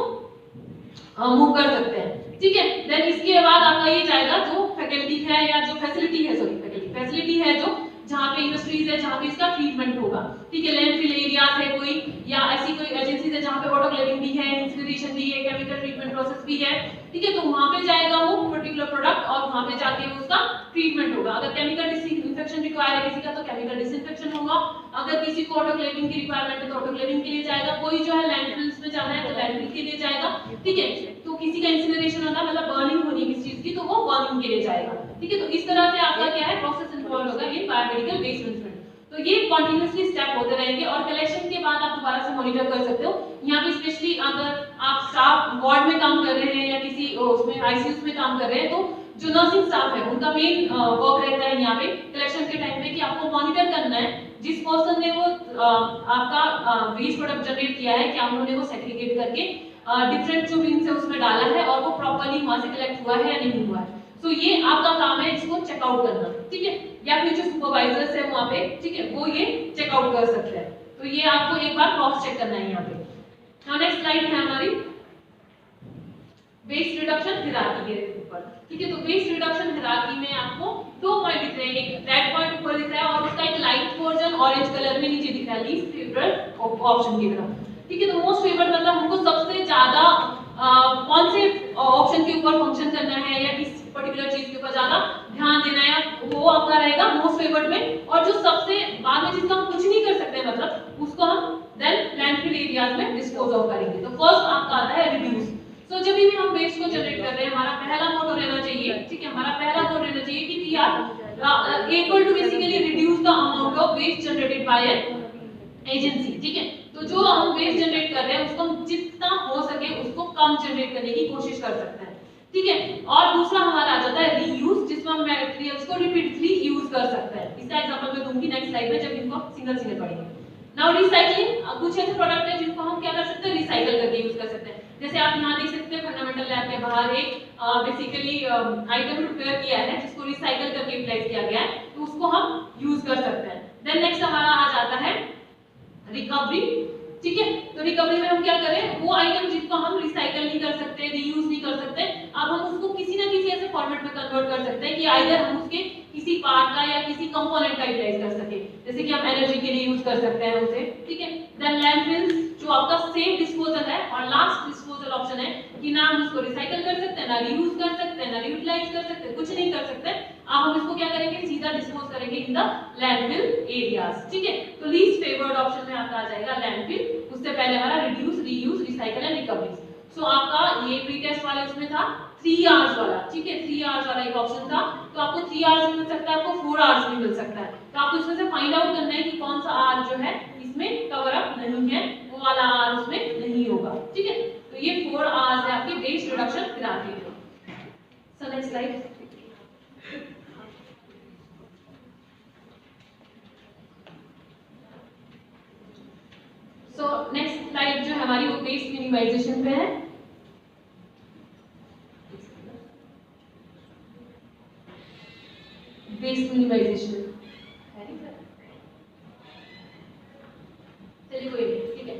मूव कर सकते हैं, ठीक है। देन इसके बाद आपका ये जाएगा जो फैकल्टी है या जो फैसिलिटी है, सॉरी फैसिलिटी है जो जहाँ पे इंडस्ट्रीज है जहाँ पे इसका ट्रीटमेंट होगा, ठीक है। लैंडफिल एरियाज है कोई या ऐसी कोई एजेंसीज है जहाँ पे ऑटोक्लेविंग भी है, इंसिनरेशन भी है, केमिकल ट्रीटमेंट प्रोसेस भी है, ठीक है। तो वहाँ पे जाएगा वो पर्टिकुलर प्रोडक्ट और वहाँ पे जाके उसका ट्रीटमेंट होगा। अगर केमिकल डिसइंफेक्शन रिक्वायर है किसी का तो केमिकल डिसइंफेक्शन होगा, अगर किसी को ऑटोक्लेविंग की रिक्वायरमेंट है तो ऑटोक्लेविंग के लिए जाएगा, कोई जो है लैंडफिल्स में जाना है तो लैंडफिल के लिए जाएगा, ठीक है। तो किसी का इंसिनरेशन होना मतलब बर्निंग होनी है किसी चीज की तो वो बर्निंग के लिए जाएगा, ठीक है। तो इस तरह से आपका क्या है प्रोसेस इन्वॉल्व होगा इन बायोमेडिकल वेस्ट मैनेजमेंट। तो ये कंटीन्यूअसली स्टेप होते रहेंगे और कलेक्शन के बाद आप दोबारा से मॉनिटर कर सकते हो। यहाँ पे स्पेशली अगर आप स्टाफ वार्ड में काम कर रहे हैं या किसी उसमें आईसीयू में काम कर रहे हैं तो जो नर्सिंग स्टाफ है उनका मेन वर्क रहता है यहाँ पे कलेक्शन के टाइम पे कि आपको मॉनिटर करना है जिस पर्सन ने वो आपका वेस्ट प्रोडक्ट जनरेट किया है क्या उन्होंने वो सेग्रीगेट करके डिफरेंट जो बिन्स है उसमें डाला है और वो प्रॉपर्ली वहां से कलेक्ट हुआ है या नहीं हुआ है। तो ये आपका काम है इसको चेकआउट करना, ठीक है। या फिर जो सुपरवाइजर्स है वहां पे, ठीक है, वो ये चेकआउट कर सकते हैं। तो ये आपको एक बार क्रॉस चेक करना है यहाँ पे। नेक्स्ट स्लाइड है हमारी वेस्ट रिडक्शन हायरार्की के ऊपर, ठीक है। तो वेस्ट रिडक्शन हायरार्की में आपको 2 पॉइंट दिख रहे हैं, एक रेड पॉइंट ऊपर दिख रहा है और उसका एक लाइट वर्जन ऑरेंज कलर में नीचे दिख रहा है, लीस्ट फेवरेट ऑप्शन की तरफ, ठीक है। तो मोस्ट फेवरेट मतलब हमको सबसे ज्यादा कौन से ऑप्शन के ऊपर फंक्शन करना है या किस पर्टिकुलर चीज के ऊपर ज्यादा ध्यान देना है, वो आपका रहेगा मोस्ट फेवर्ड में। और जो सबसे बाद में जिसका हम कुछ नहीं कर सकते मतलब उसको हम देन लैंडफिल एरियाज में डिस्पोज ऑफ करेंगे। तो फर्स्ट आपका आता है रिड्यूस। सो जब भी हम वेस्ट को जनरेट कर रहे हैं हमारा पहला मोटो रहना चाहिए, ठीक है, हमारा पहला मोटो रहना चाहिए कि we are able to basically reduce the amount of waste generated by an agency, ठीक है। तो जो हम वेस्ट जनरेट कर रहे हैं उसको हम जितना हो सके उसको कम जनरेट करने की कोशिश कर सकते हैं, ठीक है। और दूसरा हमारा आ जाता है रीयूज, जिसमें हम मटेरियल्स को रिपीटेडली यूज कर सकते हैं। इसका एग्जांपल मैं दूंगी नेक्स्ट स्लाइड में जब इनको सिंगल सिंगल पढ़ेंगे। नाउ रिसाइकलिंग, कुछ ऐसे प्रोडक्ट है जिनको हम क्या कर सकते हैं, रिसाइकल करके यूज कर सकते हैं। जैसे आप यहाँ देख सकते हैं फंडामेंटल लैब के बाहर एक बेसिकली आइटम प्रिपेयर किया है जिसको रिसाइकल करके यूटिलाइज किया गया है, तो उसको हम यूज कर सकते हैं। देन नेक्स्ट हमारा आ जाता है रिकवरी, ठीक है। तो रिकवरी में हम क्या करें, वो आइटम जिसको हम रिसाइकल नहीं कर सकते, रीयूज नहीं कर सकते, अब हम उसको किसी ना किसी ऐसे फॉर्मेट में कन्वर्ट कर सकते हैं कि आइदर हम उसके किसी पार्ट का या किसी कंपोनेंट का यूटिलाइज कर सके, जैसे कि हम एनर्जी के लिए यूज कर सकते हैं उसे, ठीक है। देन लैंडफिल्स जो आपका सेफ डिस्पोजल है, और लास्ट डिस्पोजल ऑप्शन है कि ना हम उसको रिसाइकल कर सकते हैं, ना रीयूज कर सकते हैं, ना यूटिलाइज कर सकते हैं, कुछ नहीं कर सकते। अब हम इसको क्या करेंगे, सीधा डिस्पोज करेंगे इन द लैंडफिल एरियाज, ठीक है। तो लीस्ट फेवर्ड ऑप्शन में आपका आ जाएगा लैंडफिल, उससे पहले हमारा reduce, reuse, recycle and recovery. So आपका ये प्री टेस्ट वाले उसमें था 3 आवर्स वाला, ठीक है, 3 आवर्स वाला एक ऑप्शन था। तो आपको 3 आवर्स मिल सकता है, आपको 4 आवर्स भी मिल सकता है। तो आपको इसमें से फाइंड आउट करना है कि कौन सा आवर जो है इसमें कवर अप नहीं है, वो वाला आवर उसमें नहीं होगा, ठीक है। तो ये 4 आवर्स है आपके वेस्ट रिडक्शन हायरार्की में। So next slide. So next slide जो हमारी वो वेस्ट मिनिमाइजेशन पे है। वेस्ट मिनिमाइजेशन, चलिए कोई नहीं, ठीक है।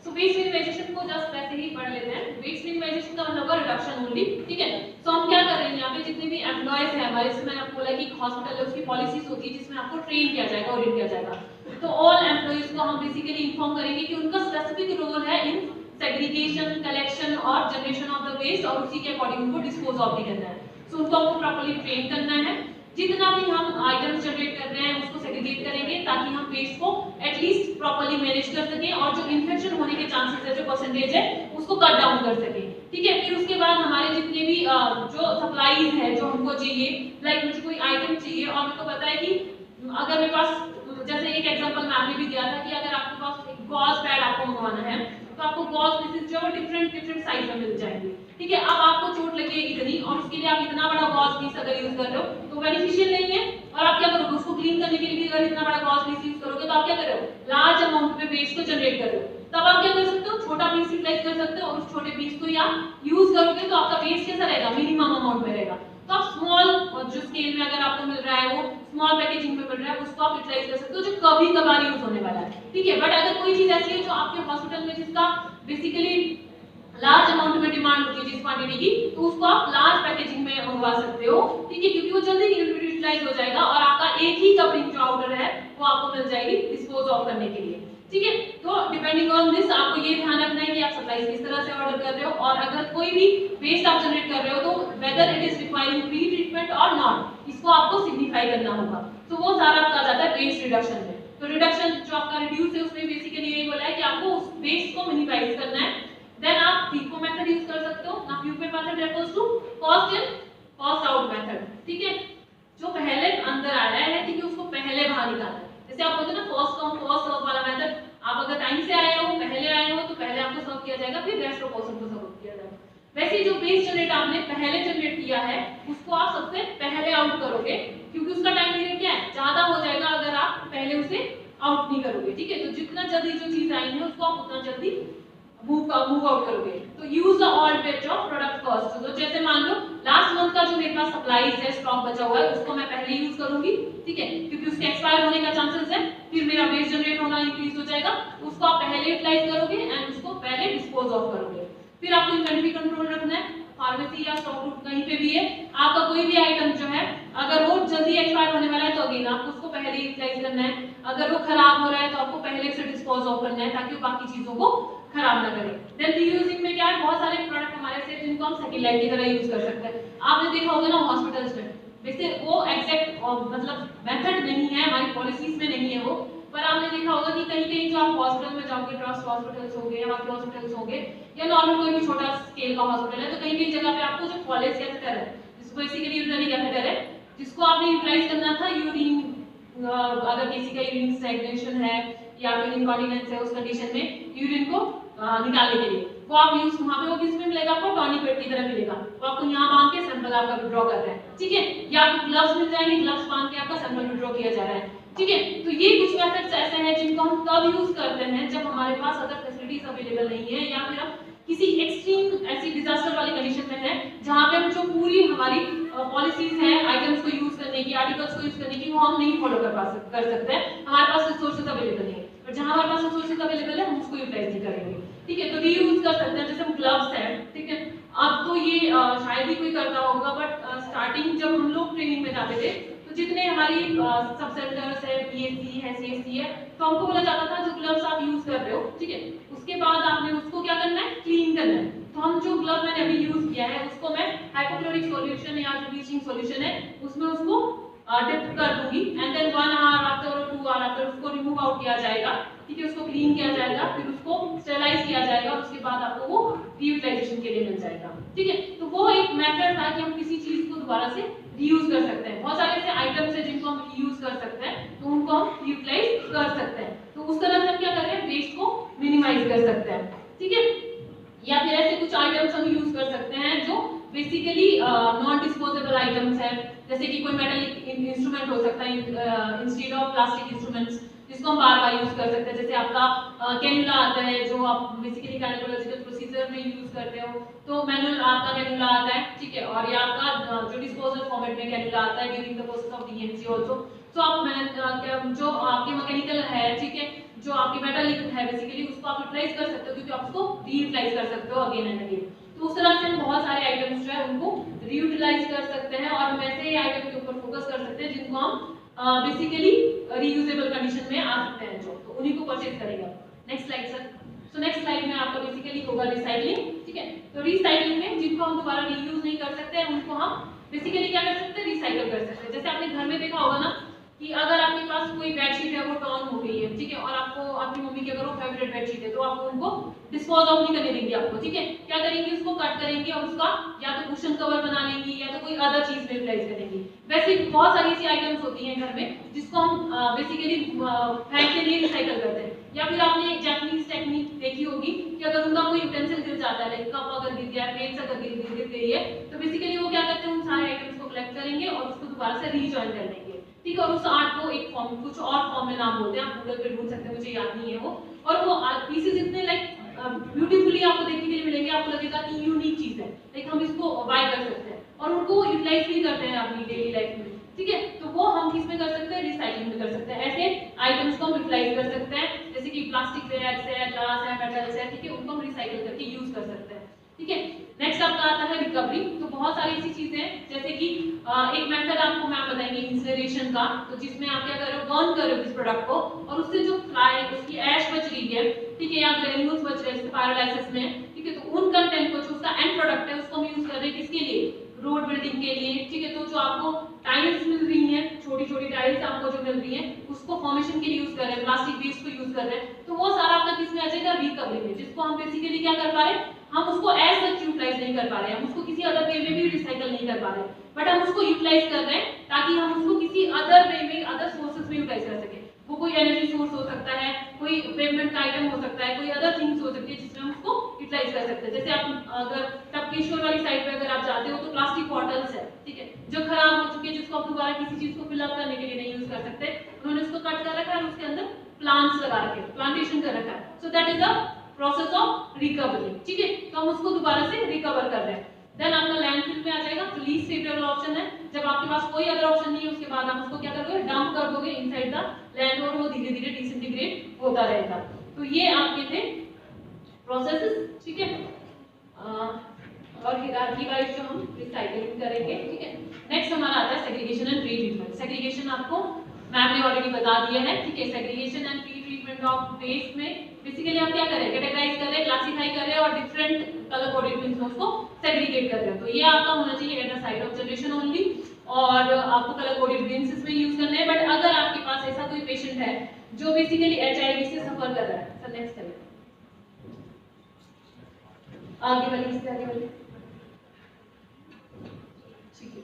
सो वेस्ट मिनिमाइजेशन को जस्ट वैसे ही पढ़ लेते हैं। वेस्ट मिनिमाइजेशन का मतलब रिडक्शन ओनली, ठीक है। सो हम क्या कर रहे हैं यहाँ पे, जितने भी एम्प्लॉयज हैं हमारे, जैसे मैंने आपको बोला कि हॉस्पिटल है उसकी पॉलिसीज होती है जिसमें आपको ट्रेन किया जाएगा, ओरिएंट किया जाएगा। तो ऑल एम्प्लॉयज को हम बेसिकली इन्फॉर्म करेंगे कि उनका स्पेसिफिक रोल है इन सेग्रीगेशन, कलेक्शन और जनरेशन ऑफ द वेस्ट, और उसी के अकॉर्डिंग उनको डिस्पोज ऑफ भी करना है। सो उनको आपको प्रॉपर्ली ट्रेन करना है। जितना भी हम आइटम्स जनरेट कर रहे हैं उसको सेग्रीगेट करेंगे ताकि हम वेस्ट को एटलीस्ट प्रॉपर्ली मैनेज कर सकें और जो इन्फेक्शन होने के चांसेस है, जो परसेंटेज है, उसको कट डाउन कर सकें, ठीक है। फिर उसके बाद हमारे जितने भी जो सप्लाईज है जो हमको चाहिए, लाइक मुझे कोई आइटम चाहिए और मेरे को पता है कि अगर मेरे पास, जैसे एक एग्जांपल मैम ने भी दिया था कि अगर आपके पास एक गॉज पैड आपको मंगवाना है तो आपको गॉज पीसेस जो है डिफरेंट साइज में मिल जाएंगे, ठीक है। अब आपको चोट लगी है इतनी और उसके लिए आप इतना बड़ा गॉज पीस अगर यूज कर रहे हो तो बेनिफिशियल नहीं है। और आप क्या करोगे, उसको क्लीन करने के लिए अगर इतना बड़ा गॉज पीस यूज करोगे तो आप क्या कर रहे हो, लार्ज अमाउंट में वेस्ट को जनरेट कर रहे हो। तब आप क्या कर सकते हो, छोटा पीस यूटिलाइज कर सकते हो और उस छोटे पीस को ही आप यूज करोगे तो आपका वेस्ट कैसा रहेगा, मिनिमम अमाउंट में रहेगा। तो आप स्मॉल जो स्केल में अगर आपको मिल रहा है वो स्मॉल पैकेजिंग में मिल रहा है उसको आप यूटिलाइज कर सकते हो, जो कभी कभार यूज होने वाला है, ठीक है। बट अगर कोई चीज ऐसी है जो आपके हॉस्पिटल में जिसका बेसिकली लार्ज अमाउंट में डिमांड होती है जिस क्वांटिटी की, तो उसको आप लार्ज पैकेजिंग में मंगवा सकते हो, ठीक है, क्योंकि वो जल्दी यूटिलाइज हो जाएगा और आपका एक ही कवरिंग जो आउटर है वो आपको मिल जाएगी डिस्पोज ऑफ करने के लिए, ठीक है। तो डिपेंडिंग ऑन दिस आपको ये ध्यान रखना है कि आप सप्लाई किस तरह से ऑर्डर कर रहे हो, और अगर कोई भी वेस्ट आप जनरेट कर रहे हो तो whether it is requiring pre treatment और नॉट, इसको आपको सिग्निफाई करना होगा। तो वो सारा आपका आ जाता है वेस्ट रिडक्शन में। तो रिडक्शन जो आपका रिड्यूस है उसमें बेसिकली यही बोला है कि आपको उस वेस्ट को मिनिमाइज करना है। देन आप FIFO मेथड यूज कर सकते हो ना, FIFO method refers to cost in cost out method, ठीक है। जो पहले अंदर आया है, ठीक है, उसको पहले बाहर निकालना है। जैसे आप बोलते हैं ना फर्स्ट कम फर्स्ट सर्व वाला मेथड, आप अगर टाइम से आए हो, पहले आए हो तो पहले आपको सर्व किया जाएगा, फिर रेस्ट ऑफ पर्सन को सर्व किया जाएगा। वैसे जो वेस्ट जनरेट आपने पहले जनरेट किया है उसको आप सबसे पहले आउट करोगे, क्योंकि उसका टाइम पीरियड क्या है, ज्यादा हो जाएगा अगर आप पहले उसे आउट नहीं करोगे, ठीक है। तो जितना जल्दी जो चीज आई है उसको आप उतना जल्दी मूव आउट करोगे। तो use the all batch of product first. तो जैसे मान लो लास्ट मंथ का जो मेरे पास सप्लाईज है, स्टॉक बचा हुआ है, उसको मैं पहले यूज करूंगी, ठीक है, क्योंकि उसके एक्सपायर होने का चांसेस है, फिर मेरा वेस्ट जनरेट होना इंक्रीज हो जाएगा, उसको आप पहले यूटिलाइज करोगे एंड उसको पहले डिस्पोज ऑफ करोगे। फिर आपको इन्वेंटरी कंट्रोल रखना है, फार्मेसी या स्टॉक रूम कहीं पे भी है, आपका कोई भी आइटम जो है अगर वो जल्दी एक्सपायर होने वाला है तो अगेन आपको उसको पहले यूटिलाइज करना है, अगर वो खराब हो रहा है तो आपको पहले से डिस्पोज ऑफ करना है ताकि वो बाकी चीजों को खराब ना करे। देन रीयूजिंग में क्या है, बहुत सारे प्रोडक्ट हमारे से जिनको हम सेकंड लाइफ की तरह यूज कर सकते हैं। आपने देखा होगा ना हॉस्पिटल्स में, वैसे वो एग्जैक्ट मतलब मेथड नहीं है, हमारी पॉलिसीज में नहीं है वो, पर आपने देखा होगा कि कहीं कहीं जो आप हॉस्पिटल में जाओगे, ट्रस्ट हॉस्पिटल्स होंगे या बाकी हॉस्पिटल्स होंगे या नॉर्मल कोई भी छोटा स्केल का हॉस्पिटल है, तो कहीं कहीं जगह पे आपको जो कॉलेज कैथेटर है, जिसको बेसिकली यूरिनरी कैथेटर है, जिसको आपने यूटिलाइज करना था यूरिन, अगर किसी का यूरिन स्टैग्नेशन है या फिर इनकॉन्टिनेंस है उस कंडीशन में यूरिन को निकालने के लिए, वो आप यूज वहां पे वो किस में मिलेगा, आपको टॉनिक पेड की तरह मिलेगा, वो आपको यहाँ बांध के सैंपल आपका विड्रॉ कर रहा है, ठीक है, या आपको ग्लव्स मिल जाएंगे, ग्लव्स बांध के आपका सैंपल विड्रॉ किया जा रहा है, ठीक है। तो ये कुछ मेथड्स ऐसे हैं जिनको हम तब यूज करते हैं जब हमारे पास अदर फैसिलिटीज अवेलेबल नहीं है या फिर हम किसी एक्सट्रीम ऐसी डिजास्टर वाली कंडीशन में है जहां पे हम जो पूरी हमारी पॉलिसीज है आइटम्स को यूज करने की, आर्टिकल्स को यूज करने की, वो हम नहीं फॉलो कर सकते हैं, हमारे पास रिसोर्सेज अवेलेबल नहीं है, और जहां हमारे पास रिसोर्सेज अवेलेबल है हम उसको यूटिलाइज नहीं करेंगे, ठीक है। तो रीयूज कर सकते हैं, जैसे हम ग्लव्स हैं, ठीक है, अब तो ये शायद ही कोई करता होगा, बट स्टार्टिंग जब हम लोग ट्रेनिंग में जाते थे तो जितने हमारी सब सेंटर्स है, बीएससी है, सीएससी है, तो हमको बोला जाता था जो ग्लव्स आप यूज कर रहे हो, ठीक है, उसके बाद आपने उसको क्या करना है, क्लीन करना है। तो हम जो ग्लव मैंने अभी यूज किया है उसको मैं हाइपोक्लोरिक सॉल्यूशन या जो ब्लीचिंग सॉल्यूशन है उसमें उसको डिप कर दूंगी, एंड देन 1 आवर आफ्टर और 2 आवर आफ्टर उसको रिमूव आउट किया जाएगा, ठीक है, उसको क्लीन किया जाएगा, फिर उसको स्टेरलाइज किया जाएगा, उसके बाद आपको वो रीयूटिलाइजेशन के लिए मिल जाएगा, ठीक है। तो वो एक मेथड था कि हम किसी चीज को दोबारा से रीयूज कर सकते हैं। बहुत सारे ऐसे आइटम्स हैं जिनको हम रीयूज कर सकते हैं, तो उनको हम यूटिलाइज कर सकते हैं, तो उस तरह से हम क्या कर रहे हैं, वेस्ट को मिनिमाइज कर सकते हैं, ठीक है। या फिर ऐसे कुछ आइटम्स हम यूज कर सकते हैं जो बेसिकली नॉन डिस्पोजेबल आइटम्स हैं, जैसे कि कोई मेटलिक इंस्ट्रूमेंट हो सकता है इंस्टेड ऑफ प्लास्टिक इंस्ट्रूमेंट्स, जिसको हम बार बार यूज कर सकते हैं, जैसे आपका कैन्युला आता है जो आप बेसिकली गायनेकोलॉजिकल प्रोसीजर में यूज करते हो, तो मैनुअल आपका कैन्युला आता है, ठीक है, और ये आपका जो डिस्पोजल फॉर्मेट में कैन्युला आता है during the process of DMC also, तो आप जो आपके मैकेनिकल है, ठीक है, जो आपकी मेटलिक है बेसिकली उसको आप यूटिलाइज कर सकते हो, क्योंकि आप उसको रीयूटिलाइज कर सकते हो अगेन एंड अगेन। तो उस तरह से हम बहुत सारे आइटम्स जो है उनको रीयूटिलाइज कर सकते हैं, और हम ऐसे आइटम के ऊपर फोकस कर सकते हैं जिनको हम बेसिकली रीयूजेबल कंडीशन में आ सकते हैं, जो तो उन्हीं को परचेज करेंगे। Next slide sir. So next slide में आपका बेसिकली होगा रिसाइकलिंग, ठीक है। तो रिसाइकलिंग में जिनको हम दोबारा रीयूज नहीं कर सकते उनको हम बेसिकली क्या कर सकते हैं, रिसाइकल कर सकते हैं। जैसे आपने घर में देखा होगा ना कि अगर आपके पास कोई बेडशीट है वो टॉर्न हो गई है, ठीक है, और आपको आपकी मम्मी की अगर वो फेवरेट बेडशीट है तो आप उनको डिस्पोज ऑफ नहीं करने देंगे आपको, ठीक है, क्या करेंगे, उसको कट करेंगे और उसका या तो कुशन कवर बना लेंगी या तो कोई अदर चीज में यूटिलाइज करेंगी। वैसे बहुत सारी ऐसी आइटम्स होती हैं घर में जिसको हम बेसिकली फेंक के लिए रिसाइकल करते हैं। या फिर आपने जापानीज टेक्निक देखी होगी कि अगर उनका कोई यूटेंसिल गिर जाता है, लाइक कप अगर गिर गया, प्लेट्स अगर गिर गई है, तो बेसिकली वो क्या करते हैं, उन सारे आइटम्स को कलेक्ट करेंगे और उसको दोबारा से रीजॉइन कर लेंगे, ठीक है, और उस आर्ट को एक फॉर्म कुछ और फॉर्म में नाम बोलते हैं, आप गूगल पे ढूंढ सकते हैं, मुझे याद नहीं है वो, और वो पीसेस इतने लाइक ब्यूटीफुली आपको देखने के लिए मिलेंगे, आपको लगेगा कि यूनिक चीज है, लाइक हम इसको बाय कर सकते हैं और उनको यूटिलाइज भी करते हैं अपनी डेली लाइफ में, ठीक है। तो वो हम किस में कर सकते हैं, रिसाइकलिंग में कर सकते हैं। ऐसे आइटम्स को हम यूटिलाइज कर सकते हैं, जैसे कि प्लास्टिक बैग्स है, ग्लास है, मेटल्स है, ठीक है, उनको हम रिसाइकल करके यूज कर सकते हैं, ठीक है। नेक्स्ट आपका आता है रिकवरी। तो बहुत सारी ऐसी चीजें हैं, जैसे कि एक मेथड आपको मैम बताएंगे इंसिनरेशन का, तो जिसमें आप क्या कर रहे हो, बर्न कर रहे हो इस प्रोडक्ट को, और उससे जो फ्लाई उसकी ऐश बच रही है, ठीक है, या ग्रेन्यूल्स बच रहे हैं पायरोलाइसिस में, ठीक है, तो उन कंटेंट को जो उसका एंड प्रोडक्ट है उसको हम यूज कर रहे हैं किसके लिए, रोड बिल्डिंग के लिए, ठीक है। तो जो आपको टाइल्स मिल रही हैं, छोटी छोटी टाइल्स आपको जो मिल रही हैं, उसको फॉर्मेशन के लिए यूज कर रहे हैं, प्लास्टिक वेस्ट को यूज कर रहे हैं, तो वो सारा आपका किसमें आ जाएगा, रिकवरी में, जिसको हम बेसिकली क्या कर पा रहे हैं, हम उसको एज सच यूटिलाइज नहीं कर पा रहे हैं, हम उसको किसी अदर वे में भी रिसाइकल नहीं कर पा रहे हैं, बट हम उसको यूटिलाइज कर रहे हैं ताकि हम उसको किसी अदर वे में, अदर सोर्सेज में यूटिलाइज कर सके। वो कोई एनर्जी सोर्स हो सकता है, कोई पेमेंट का आइटम हो सकता है, कोई अदर थिंग्स हो सकती है जिसमें हम उसको यूटिलाइज कर सकते हैं। जैसे आप अगर टपकेश्वर वाली साइड पे अगर आप जाते हो तो प्लास्टिक बॉटल्स है, ठीक है, जो खराब हो चुकी है, जिसको आप दोबारा किसी चीज को फिल अप करने के लिए नहीं यूज कर सकते, उन्होंने उसको कट कर रखा है और उसके अंदर प्लांट्स लगा रखे, प्लांटेशन कर रखा है, so that is a process of recovery, ठीक है। तो हम उसको दोबारा से रिकवर कर रहे हैं। देन आपका लैंडफिल में आ जाएगा, तो लीस्ट फेवरेबल ऑप्शन है, जब आपके पास कोई अदर ऑप्शन नहीं है उसके बाद आप उसको क्या करोगे, डंप कर दोगे इनसाइड द लैंड और वो धीरे धीरे डिसइंटीग्रेट होता रहेगा। तो ये आपके थे प्रोसेसेस, ठीक है। और हिरार्की वाइज जो हम रिसाइकलिंग करेंगे, ठीक है। नेक्स्ट हमारा आता है सेग्रीगेशन एंड रीट्रीटमेंट। सेग्रीगेशन आपको मैम ने ऑलरेडी बता दिया है, ठीक है। Segregation and retreatment of waste में बेसिकली आप क्या कर रहे हैं, कैटेगराइज कर रहे हैं, क्लासिफाई कर रहे हैं और डिफरेंट कलर कोडेड बिन्स में उसको सेग्रीगेट कर रहे हैं। तो ये आपका होना चाहिए at the side of generation only, और आपको कलर कोडेड बिन्स इसमें यूज करने हैं। बट अगर आपके पास ऐसा कोई पेशेंट है जो बेसिकली HIV से सफर कर रहा है, सर नेक्स्ट करिए, आगे वाली इससे आगे वाली, ठीक है,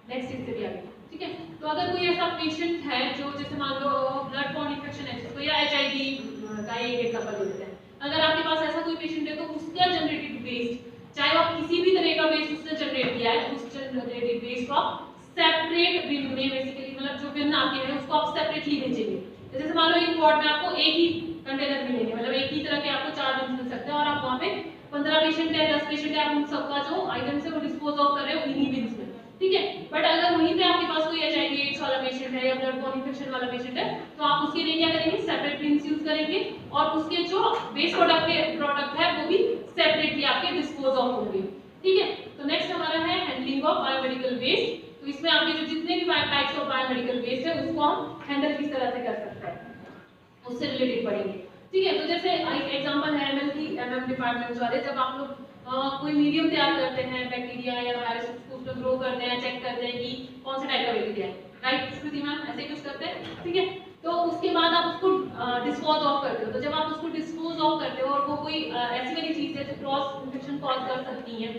नेक्स्ट इससे भी आगे, ठीक है। तो अगर कोई ऐसा पेशेंट है जो जैसे मान लो ब्लड बॉर्न इन्फेक्शन है जिसको, या HIV का एक एग्जांपल दे देते हैं, अगर आपके पास ऐसा कोई पेशेंट है तो उसका जनरेटेड वेस्ट, चाहे आप किसी भी तरह का वेस्ट उसने जनरेट किया है, उस जनरेटेड वेस्ट को आप सेपरेट बिन में बेसिकली, मतलब जो बिन आपके है उसको आप सेपरेटली भेजेंगे। जैसे मान लो एक वार्ड में आपको एक ही कंटेनर मिलेंगे, मतलब एक ही तरह के आपको 4 बिन मिल सकते हैं, और आप वहाँ पे 15 पेशेंट है, 10 पेशेंट है, आप उन सबका जो आइटम है वो डिस्पोज ऑफ कर रहे हो इन्हीं बिन्स में, ठीक है। बट अगर वहीं पे आपके पास कोई HIV एड्स वाला पेशेंट है या ब्लड बॉर्न इन्फेक्शन वाला पेशेंट है, तो आप उसके लिए क्या करेंगे, सेपरेट बिन्स यूज करेंगे, और उसके जो वेस्ट प्रोडक्ट है वो भी सेपरेटली आपके डिस्पोज ऑफ होंगे, ठीक है। तो नेक्स्ट हमारा है हैंडलिंग ऑफ बायोमेडिकल वेस्ट। तो इसमें आपके जो जितने भी टाइप्स ऑफ बायोमेडिकल वेस्ट है उसको हम हैंडल किस तरह से कर सकते हैं, उससे रिलेटेड पढ़ेंगे, ठीक है। तो जैसे एक एग्जांपल है MM डिपार्टमेंट वाले, जब आप लोग कोई मीडियम तैयार करते हैं, बैक्टीरिया या वायरस, उसको ग्रो करते हैं, चेक करते हैं कि कौन सा टाइप का बैक्टीरिया है, राइट श्रुति मैम, ऐसे कुछ करते हैं, ठीक है। तो उसके बाद आप उसको डिस्पोज ऑफ करते हो। तो जब आप उसको डिस्पोज ऑफ करते हो और वो कोई ऐसी वाली चीज है जो क्रॉस इन्फेक्शन कॉज कर सकती है,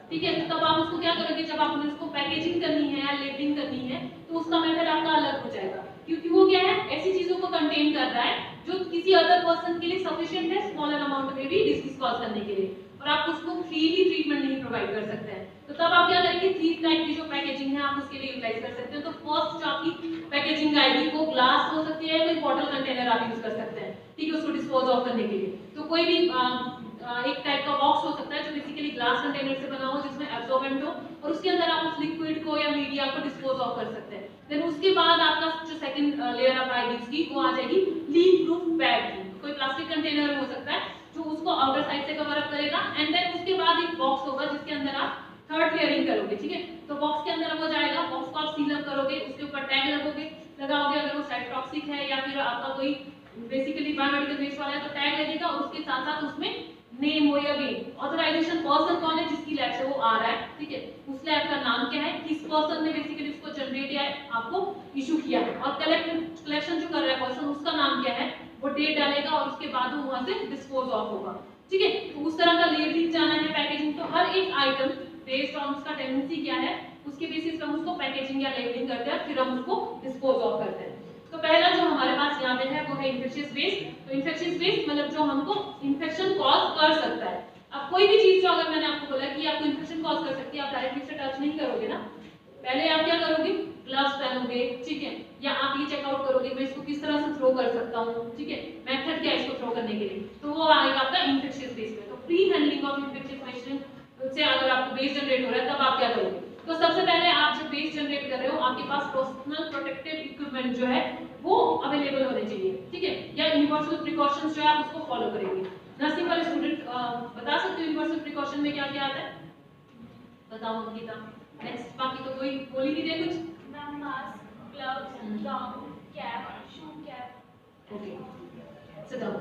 ठीक है, तो तब आप उसको क्या करोगे, जब आपने उसको पैकेजिंग करनी है या लेबलिंग करनी है तो उसका मेथड आपका अलग हो जाएगा, क्योंकि वो क्या है, ऐसी चीजों को कंटेन कर रहा है जो किसी अदर पर्सन के लिए सफिशिएंट है स्मॉलर अमाउंट में भी डिसीज कॉज करने के लिए, और आप उसको फ्रीली ट्रीटमेंट नहीं प्रोवाइड कर सकते हैं। तो तब आप क्या करेंगे, 3 टाइप की जो पैकेजिंग है आप उसके लिए यूटिलाइज कर सकते हैं। तो फर्स्ट जो आपकी पैकेजिंग आएगी वो ग्लास हो सकती है, कोई बॉटल कंटेनर आप यूज कर सकते हैं, ठीक है, उसको डिस्पोज ऑफ करने के लिए। तो कोई भी एक टाइप का बॉक्स हो सकता है जो बेसिकली ग्लास कंटेनर से बना हो, जिसमें एब्सॉर्बेंट हो, और उसके अंदर आप उस लिक्विड को या मीडिया को डिस्पोज ऑफ कर सकते हैं। देन उसके बाद आपका जो सेकंड लेयर ऑफ आएगी उसकी, वो आ जाएगी लीक प्रूफ बैग की। कोई प्लास्टिक कंटेनर हो सकता है जो उसको आउटर साइड से कवर अप करेगा, एंड देन उसके बाद एक बॉक्स होगा जिसके अंदर आप थर्ड लेयरिंग करोगे, ठीक है। तो बॉक्स के अंदर वो जाएगा, बॉक्स को आप सील अप करोगे, उसके ऊपर टैग लगाओगे अगर वो साइड टॉक्सिक है या फिर आपका कोई बेसिकली बायोमेडिकल वेस्ट वाला है तो टैग लगेगा, और उसके साथ साथ उसमें नेम हो या अगेन ऑथराइजेशन पर्सन कौन है जिसकी लैब से वो आ रहा है, ठीक है, उस लैब का नाम क्या है, किस पर्सन ने बेसिकली उसको जनरेट या आपको इशू किया है, और कलेक्शन जो कर रहा है पर्सन उसका नाम क्या है, वो डेट डालेगा, और उसके बाद वो वहां से डिस्पोज ऑफ होगा, ठीक है। तो उस तरह का लेबलिंग जाना है, पैकेजिंग, तो हर एक आइटम बेस्ड ऑन उसका टेंडेंसी क्या है उसके बेसिस पे हम उसको पैकेजिंग या लेबलिंग करते हैं, फिर हम उसको डिस्पोज ऑफ करते हैं। तो पहला जो हमारे पास यहाँ पे है वो है इन्फेक्शियस वेस्ट। तो इन्फेक्शियस वेस्ट मतलब जो हमको इन्फेक्शन कॉज कर सकता है। अब कोई भी चीज जो अगर मैंने आपको बोला कि आपको इन्फेक्शन कॉज कर सकती है, आप डायरेक्टली से टच नहीं करोगे ना, पहले आप क्या करोगे, ग्लव्स पहनोगे, ठीक है, या आप ये चेकआउट करोगे मैं इसको किस तरह से थ्रो कर सकता हूँ, ठीक है, मेथड क्या है इसको थ्रो करने के लिए, तो वो आएगा आपका इन्फेक्शियस वेस्ट में। तो pre handling of infectious waste से अगर आपको वेस्ट जनरेट हो रहा है तब आप क्या करोगे, तो सबसे पहले आप जब वेस्ट जनरेट कर रहे हो आपके पास पर्सनल प्रोटेक्टिव इक्विपमेंट जो है वो अवेलेबल होने चाहिए, ठीक है, या यूनिवर्सल प्रिकॉशंस जो है आप उसको फॉलो करेंगे। नर्सिंग वाले स्टूडेंट बता सकते हो यूनिवर्सल प्रिकॉशन में क्या क्या आता है, बताओ अंकिता। नेक्स्ट, बाकी तो कोई बोल ही नहीं रहे कुछ, ma'am mask, gloves, gown, cap, shoe cap, okay, sit down,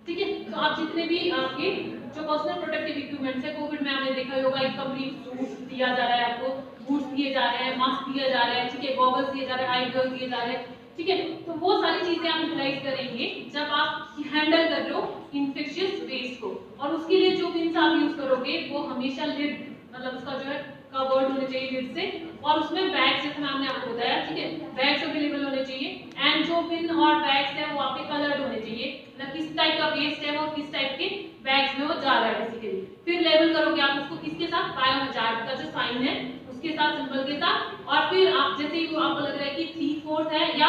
ठीक है। तो आप जितने भी आपके जो पर्सनल प्रोटेक्टिव इक्विपमेंट्स है, कोविड में आपने देखा होगा एक कंप्लीट सूट दिया जा रहा है आपको, बूट्स दिए जा रहे हैं, मास्क दिया जा रहा है, ठीक है, गॉगल्स दिए जा रहे हैं, आई ग्लव्स दिए जा रहे हैं, ठीक है। तो वो सारी चीजें आप यूटिलाइज करेंगे जब आप हैंडल कर रहे हो इन्फेक्शियस वेस्ट को, और उसके लिए जो मीन्स आप यूज करोगे वो हमेशा लिड मतलब उसका जो है कवर्ड होने चाहिए लिड से, और उसमें बैग्स जैसे मैंने आपको बताया, ठीक है, बैग्स अवेलेबल होने चाहिए, एंड जो पिन और बैग्स है वो आपके कलर्ड होने चाहिए, मतलब किस टाइप का वेस्ट है वो किस टाइप के बैग्स में वो जा रहा है बेसिकली। फिर लेबल करोगे आप उसको किसके साथ, बायोहजार्ड का जो साइन है उसके साथ, सिंबल के साथ, और फिर आप जैसे ही आपको लग रहा है कि 3/4 है, या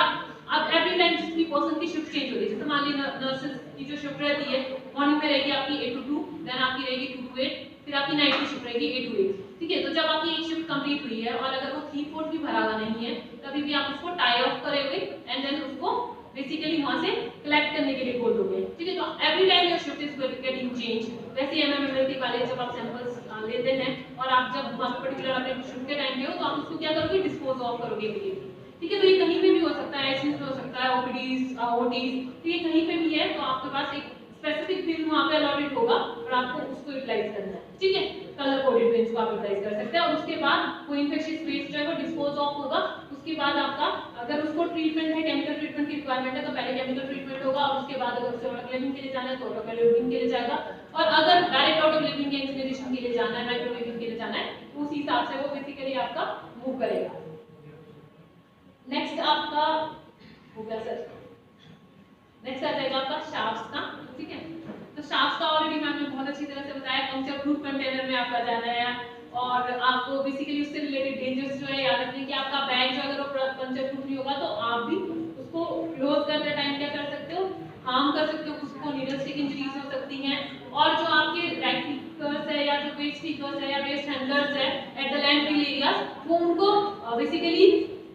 अब एवरी टाइम जिसकी पर्सन की शिफ्ट चेंज हो रही है, जैसे मान लीजिए नर्सेस की जो शिफ्ट रहती है मॉर्निंग में रहेगी आपकी 8 to 2, देन आपकी रहेगी 2 to 8, फिर आपकी नाइट की शिफ्ट रहेगी 8 to 8, ठीक है। तो जब आपकी एक शिफ्ट कंप्लीट हुई है और अगर वो 3/4 भी भरा हुआ नहीं है तभी भी आप उसको टाई ऑफ करोगे एंड देन उसको बेसिकली वहां से कलेक्ट करने के लिए बोल दोगे, ठीक है। तो every time your shift is getting change. वैसे एमएमएमएलटी वाले जब आप सैंपल्स लेते हैं और आप जब पर्टिकुलर अपने शुरू के टाइम पे हो तो आप उसको क्या करोगे, डिस्पोज ऑफ करोगे इमीडिएटली। ठीक है, तो ये कहीं पे भी हो सकता है, आईसीयू में हो सकता है, ओपीडीज, ओटीज, तो ये कहीं पे भी है, तो आपके पास एक स्पेसिफिक बिन वहाँ पे अलॉटेड होगा और आपको उसको यूटिलाइज करना है। ठीक है, कलर कोडेड बिन्स को आप यूटिलाइज कर सकते हैं और उसके बाद कोई इन्फेक्शियस वेस्ट जो है वो डिस्पोज ऑफ होगा। उसके बाद आपका अगर उसको ट्रीटमेंट है, केमिकल ट्रीटमेंट की रिक्वायरमेंट है तो पहले केमिकल ट्रीटमेंट होगा और उसके बाद अगर उसे ऑटोक्लेविंग के लिए जाना है तो ऑटोक्लेविंग के लिए जाएगा और अगर डायरेक्ट ऑटोक्लेविंग या इंसिनरेशन के लिए जाना है, माइक्रोवेविंग के लिए जाना है तो उस हिसाब से वो बेसिकली आपका मूव करेगा। नेक्स्ट आपका हो गया सर, नेक्स्ट आ जाएगा आपका शाफ्ट्स का। ठीक है, तो शाफ्ट्स का ऑलरेडी मैम ने बहुत अच्छी तरह से बताया, पंक्चर प्रूफ कंटेनर में आपका जाना है और आपको बेसिकली उससे रिलेटेड डेंजर्स जो है याद रखने कि आपका बैग जो अगर वो पंक्चर प्रूफ नहीं होगा तो आप भी उसको क्लोज करते टाइम क्या कर सकते हो, हार्म कर सकते हो, उसको नीडल स्टिक इंजरीज हो सकती हैं और जो आपके रैक स्पीकर्स है या जो वेस्ट स्पीकर्स है या वेस्ट हैंडलर्स है एट द लैंडफिल एरियाज वो उनको बेसिकली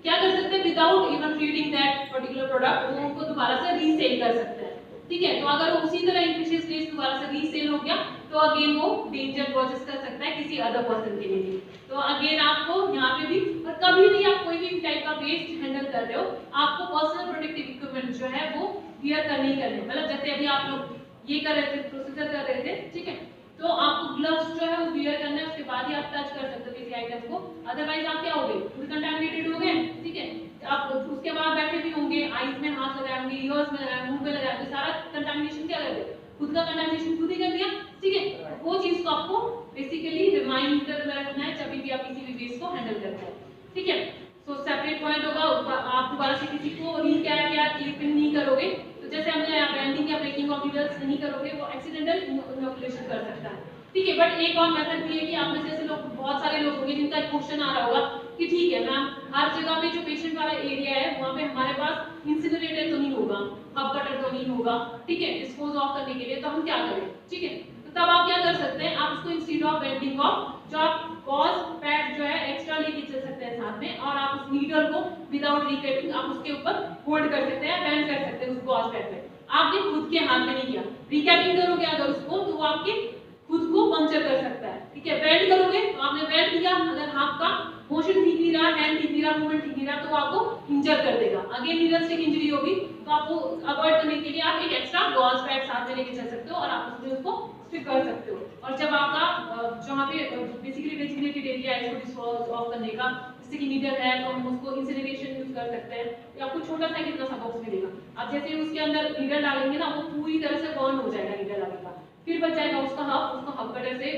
क्या कर सकते हैं, without even treating that particular product वो उनको दोबारा से रीसेल कर सकते हैं। ठीक है, तो अगर उसी तरह इन्फेक्शियस वेस्ट दोबारा से रीसेल हो गया तो अगेन वो डेंजर पॉजेस कर सकता है किसी अदर पर्सन के लिए। तो अगेन आपको यहाँ पे भी और कभी भी आप कोई भी टाइप का वेस्ट हैंडल कर रहे हो आपको पर्सनल प्रोटेक्टिव इक्विपमेंट जो है वो वियर करने ही करने, मतलब जैसे अभी आप लोग ये कर रहे थे, प्रोसीजर कर रहे थे, ठीक है, तो आपको ग्लव्स जो है वो वियर करना है, उसके बाद ही आप टच कर सकते हो किसी आइटम को, अदरवाइज आप क्या हो गए, खुद कंटामिनेटेड हो गए। ठीक है, आप उसके बाद बैठे भी होंगे, आईज में हाथ लगाए होंगे, ईयर्स में लगाए, मुंह में लगाए होंगे, सारा कंटामिनेशन क्या कर दे, खुद का कंटामिनेशन खुद ही कर दिया। ठीक है, वो चीज को आपको बेसिकली रिमाइंडर में रखना है जब भी आप किसी भी वेस्ट को हैंडल करते हैं। ठीक है, सो सेपरेट पॉइंट होगा, आप दोबारा से किसी को रीकैप या क्लिपिंग नहीं करोगे, तो जैसे हमने बैंडिंग या ब्रेकिंग ऑफ नीडल्स नहीं करोगे वो एक्सीडेंटल इनोकुलेशन कर सकता है। ठीक है, बट एक और मेथड भी है कि आप में से ऐसे लोग बहुत सारे लोग होंगे जिनका एक क्वेश्चन आ रहा होगा कि ठीक है मैम हर जगह पे जो पेशेंट वाला एरिया है वहाँ पे हमारे पास इंसिनरेटर तो नहीं होगा, हब कटर तो नहीं होगा, ठीक है, डिस्पोज ऑफ करने के लिए, तो हम क्या करें। ठीक है, तो तब आप क्या कर सकते हैं, आप उसको इंस्टेड ऑफ बेंडिंग ऑफ जो आप गॉज पैड जो है एक्स्ट्रा लेके चल सकते हैं साथ में और आप उस नीडल को विदाउट रिकैपिंग आप उसके ऊपर होल्ड कर सकते हैं, बेंड कर सकते हैं उस गॉज पैड पे। आपने खुद के हाथ में नहीं किया, रिकैपिंग करोगे अगर उसको तो वो आपके खुद को पंक्चर कर सकता है। ठीक है, बेंड करोगे तो आपने बेंड किया, अगर हाथ का मोशन ठीक नहीं रहा, हैंड ठीक नहीं रहा, मूवमेंट ठीक नहीं रहा तो आपको इंजर कर देगा, अगेन नीडल स्टिक इंजरी होगी। तो आपको अवॉइड करने के लिए आप एक एक्स्ट्रा गॉज पैड साथ में लेके चल सकते हो और आप उसमें उसको स्टिक कर सकते हो। और जब आपका जहाँ पे बेसिकली डेजिग्नेटेड एरिया है इसको डिस्पोज ऑफ करने का, जैसे कि नीडल है तो हम उसको इंसिनरेशन यूज कर सकते हैं, या आपको छोटा सा कितना सा बॉक्स मिलेगा, आप जैसे ही उसके अंदर नीडल डालेंगे ना वो पूरी तरह से बर्न हो जाएगा नीडल डालने का, फिर बच जाएगा उसका हब, उसको हब कटर से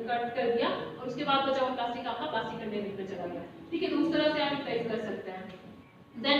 कट कर दिया और उसके बाद बचा हुआ प्लास्टिक आपका प्लास्टिक कंटेनर में चला गया। ठीक है, तो उस तरह से आप यूटिलाइज कर सकते हैं। देन